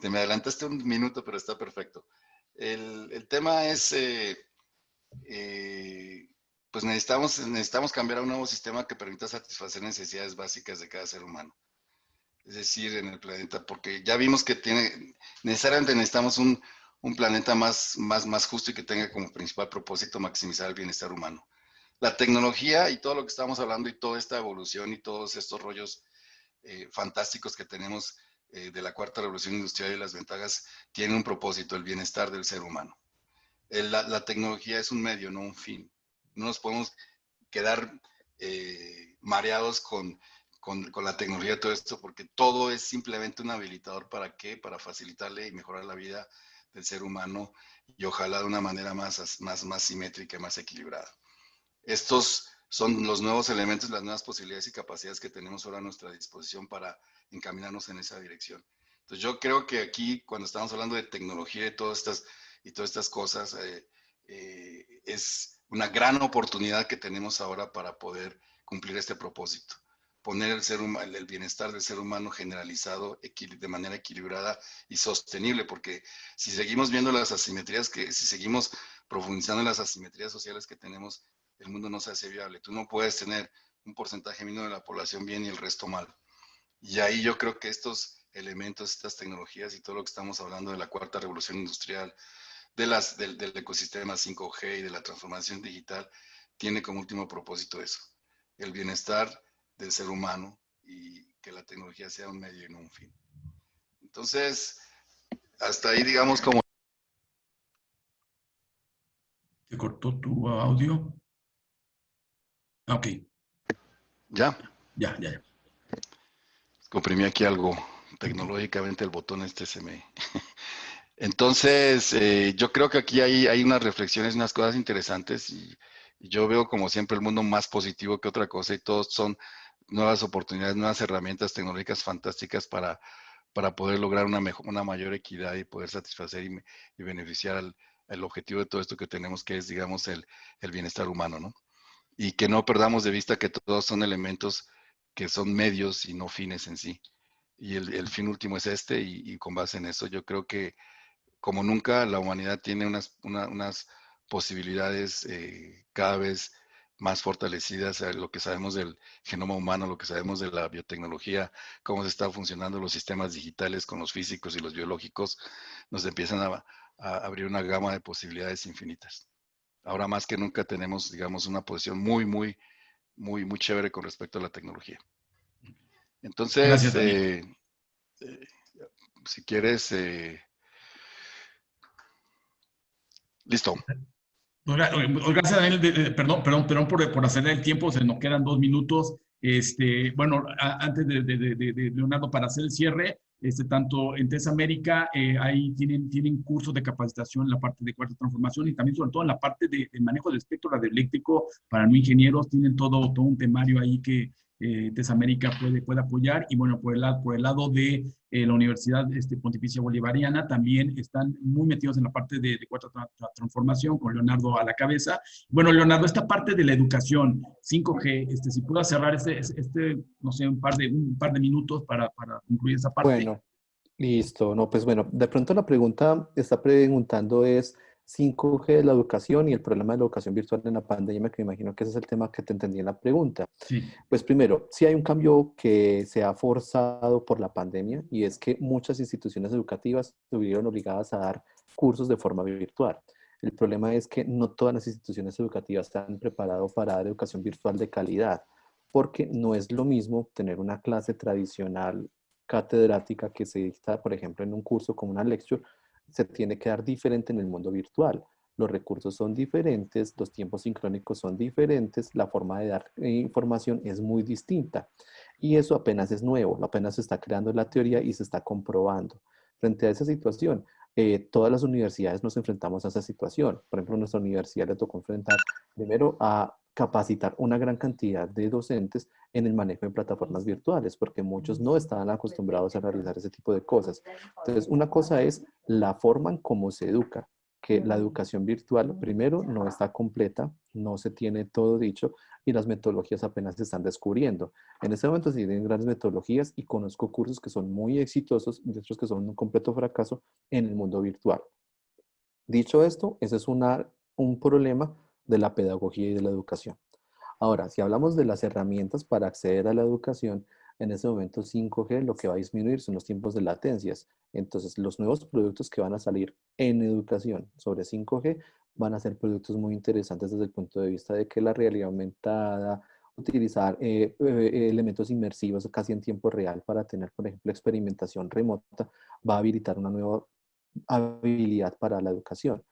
te me adelantaste un minuto, pero está perfecto. El tema es, pues necesitamos cambiar a un nuevo sistema que permita satisfacer necesidades básicas de cada ser humano. Es decir, en el planeta, porque ya vimos que necesariamente necesitamos un planeta más justo y que tenga como principal propósito maximizar el bienestar humano. La tecnología y todo lo que estamos hablando y toda esta evolución y todos estos rollos fantásticos que tenemos de la cuarta revolución industrial y las ventajas tienen un propósito, el bienestar del ser humano. La tecnología es un medio, no un fin. No nos podemos quedar mareados con la tecnología y todo esto, porque todo es simplemente un habilitador. ¿Para qué? Para facilitarle y mejorar la vida del ser humano y ojalá de una manera más simétrica, más equilibrada. Estos son los nuevos elementos, las nuevas posibilidades y capacidades que tenemos ahora a nuestra disposición para encaminarnos en esa dirección. Entonces yo creo que aquí, cuando estamos hablando de tecnología y todas estas cosas, es una gran oportunidad que tenemos ahora para poder cumplir este propósito. Poner el bienestar del ser humano generalizado de manera equilibrada y sostenible, porque si seguimos viendo las asimetrías, si seguimos profundizando en las asimetrías sociales que tenemos, el mundo no se hace viable. Tú no puedes tener un porcentaje mínimo de la población bien y el resto mal. Y ahí yo creo que estos elementos, estas tecnologías y todo lo que estamos hablando de la cuarta revolución industrial, del ecosistema 5G y de la transformación digital, tiene como último propósito eso, el bienestar del ser humano y que la tecnología sea un medio y no un fin. Entonces, hasta ahí digamos como... ¿Se cortó tu audio? Ok. ¿Ya? Ya. Comprimí aquí algo. Tecnológicamente el botón este se me... Entonces, yo creo que aquí hay unas reflexiones, unas cosas interesantes y yo veo como siempre el mundo más positivo que otra cosa y todos son nuevas oportunidades, nuevas herramientas tecnológicas fantásticas para poder lograr una mayor equidad y poder satisfacer y beneficiar al objetivo de todo esto que tenemos, que es, digamos, el bienestar humano, ¿no? Y que no perdamos de vista que todos son elementos que son medios y no fines en sí. Y el fin último es este y con base en eso yo creo que como nunca, la humanidad tiene unas posibilidades cada vez más fortalecidas. Lo que sabemos del genoma humano, lo que sabemos de la biotecnología, cómo se están funcionando los sistemas digitales con los físicos y los biológicos, nos empiezan a abrir una gama de posibilidades infinitas. Ahora más que nunca tenemos, digamos, una posición muy chévere con respecto a la tecnología. Entonces, Gracias, Daniel. si quieres, listo. Gracias, Daniel. Perdón por hacer el tiempo, se nos quedan 2 minutos. Bueno, antes de Leonardo, para hacer el cierre, tanto en TES América, ahí tienen cursos de capacitación en la parte de cuarta transformación y también sobre todo en la parte de manejo del espectro radioeléctrico para no ingenieros, tienen todo un temario ahí que TES América puede apoyar. Y bueno, por el lado de la Universidad Pontificia Bolivariana también están muy metidos en la parte de cuarta transformación, con Leonardo a la cabeza. Bueno, Leonardo, esta parte de la educación 5G, si puedo cerrar no sé, un par de minutos para concluir esa parte. Bueno, listo. No, pues bueno, de pronto la pregunta está preguntando es 5G de la educación y el problema de la educación virtual en la pandemia, que me imagino que ese es el tema que te entendí en la pregunta. Sí. Pues primero, sí hay un cambio que se ha forzado por la pandemia y es que muchas instituciones educativas se vieron obligadas a dar cursos de forma virtual. El problema es que no todas las instituciones educativas están preparadas para dar educación virtual de calidad, porque no es lo mismo tener una clase tradicional catedrática que se dicta, por ejemplo, en un curso como una lecture, se tiene que dar diferente en el mundo virtual. Los recursos son diferentes, los tiempos sincrónicos son diferentes, la forma de dar información es muy distinta. Y eso apenas es nuevo, apenas se está creando la teoría y se está comprobando. Frente a esa situación, todas las universidades nos enfrentamos a esa situación. Por ejemplo, nuestra universidad le tocó enfrentar primero a capacitar una gran cantidad de docentes en el manejo de plataformas virtuales, porque muchos no estaban acostumbrados a realizar ese tipo de cosas. Entonces, una cosa es la forma en cómo se educa, que la educación virtual, primero, no está completa, no se tiene todo dicho y las metodologías apenas se están descubriendo. En este momento se tienen grandes metodologías y conozco cursos que son muy exitosos y otros que son un completo fracaso en el mundo virtual. Dicho esto, ese es un problema de la pedagogía y de la educación. Ahora, si hablamos de las herramientas para acceder a la educación, en ese momento 5G lo que va a disminuir son los tiempos de latencias. Entonces, los nuevos productos que van a salir en educación sobre 5G van a ser productos muy interesantes desde el punto de vista de que la realidad aumentada, utilizar elementos inmersivos casi en tiempo real para tener, por ejemplo, experimentación remota, va a habilitar una nueva habilidad para la educación.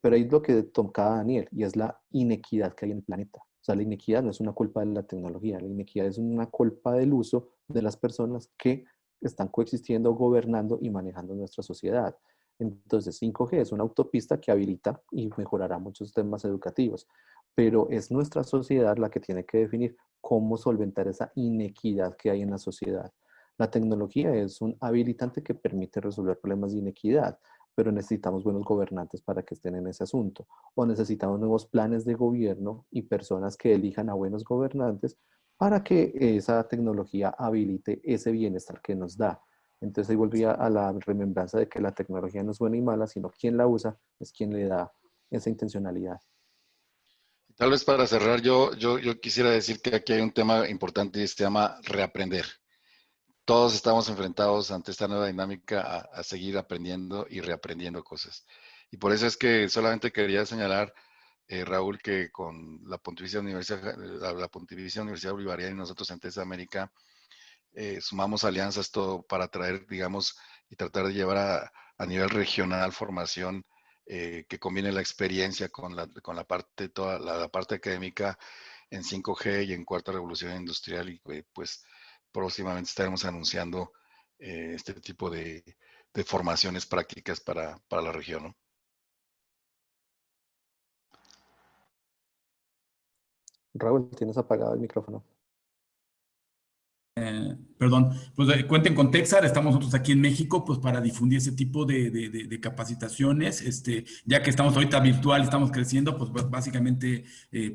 Pero ahí lo que tocaba Daniel, y es la inequidad que hay en el planeta. O sea, la inequidad no es una culpa de la tecnología, la inequidad es una culpa del uso de las personas que están coexistiendo, gobernando y manejando nuestra sociedad. Entonces, 5G es una autopista que habilita y mejorará muchos temas educativos, pero es nuestra sociedad la que tiene que definir cómo solventar esa inequidad que hay en la sociedad. La tecnología es un habilitante que permite resolver problemas de inequidad, pero necesitamos buenos gobernantes para que estén en ese asunto. O necesitamos nuevos planes de gobierno y personas que elijan a buenos gobernantes para que esa tecnología habilite ese bienestar que nos da. Entonces ahí volvía a la remembranza de que la tecnología no es buena y mala, sino quien la usa es quien le da esa intencionalidad. Tal vez para cerrar, yo quisiera decir que aquí hay un tema importante y se llama reaprender. Todos estamos enfrentados ante esta nueva dinámica a seguir aprendiendo y reaprendiendo cosas. Y por eso es que solamente quería señalar, Raúl, que con la Pontificia Universidad Bolivariana y nosotros en TES América sumamos alianzas todo para traer, digamos, y tratar de llevar a nivel regional formación que combine la experiencia con la parte, toda la parte académica en 5G y en cuarta revolución industrial y pues próximamente estaremos anunciando este tipo de formaciones prácticas para la región, ¿no? Raúl, tienes apagado el micrófono. Perdón, pues cuenten con Texar, estamos nosotros aquí en México, pues para difundir ese tipo de capacitaciones, ya que estamos ahorita virtual, estamos creciendo, pues básicamente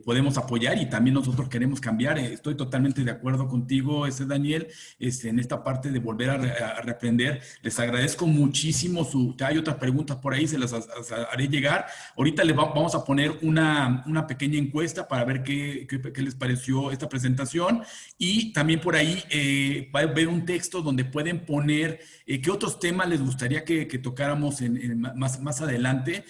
podemos apoyar y también nosotros queremos cambiar. Estoy totalmente de acuerdo contigo, Daniel, en esta parte de volver a reaprender. Les agradezco muchísimo hay otras preguntas por ahí, se las haré llegar. Ahorita vamos a poner una pequeña encuesta para ver qué les pareció esta presentación y también por ahí va a haber un texto donde pueden poner qué otros temas les gustaría que tocáramos más adelante.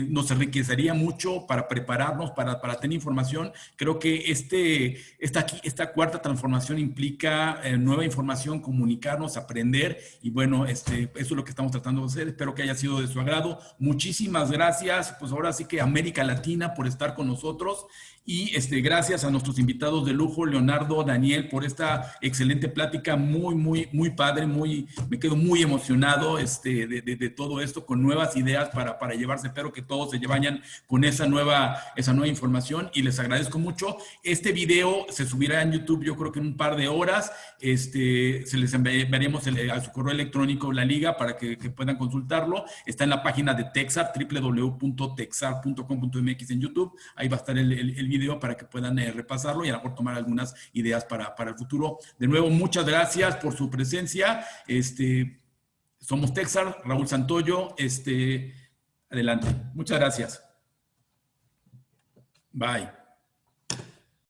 Nos enriquecería mucho para prepararnos, para tener información. Creo que esta cuarta transformación implica nueva información, comunicarnos, aprender y bueno, eso es lo que estamos tratando de hacer. Espero que haya sido de su agrado. Muchísimas gracias, pues ahora sí que América Latina por estar con nosotros y gracias a nuestros invitados de lujo, Leonardo, Daniel, por esta excelente plática, muy padre, me quedo muy emocionado de todo esto, con nuevas ideas para llevarse. Espero que todos se vayan con esa nueva información y les agradezco mucho. Este video se subirá en YouTube, yo creo que en un par de horas, se les enviaremos a su correo electrónico la liga para que puedan consultarlo. Está en la página de Texar, www.texar.com.mx en YouTube, ahí va a estar el video para que puedan repasarlo y a lo mejor tomar algunas ideas para el futuro. De nuevo, muchas gracias por su presencia. Somos Texar, Raúl Santoyo. Adelante. Muchas gracias. Bye.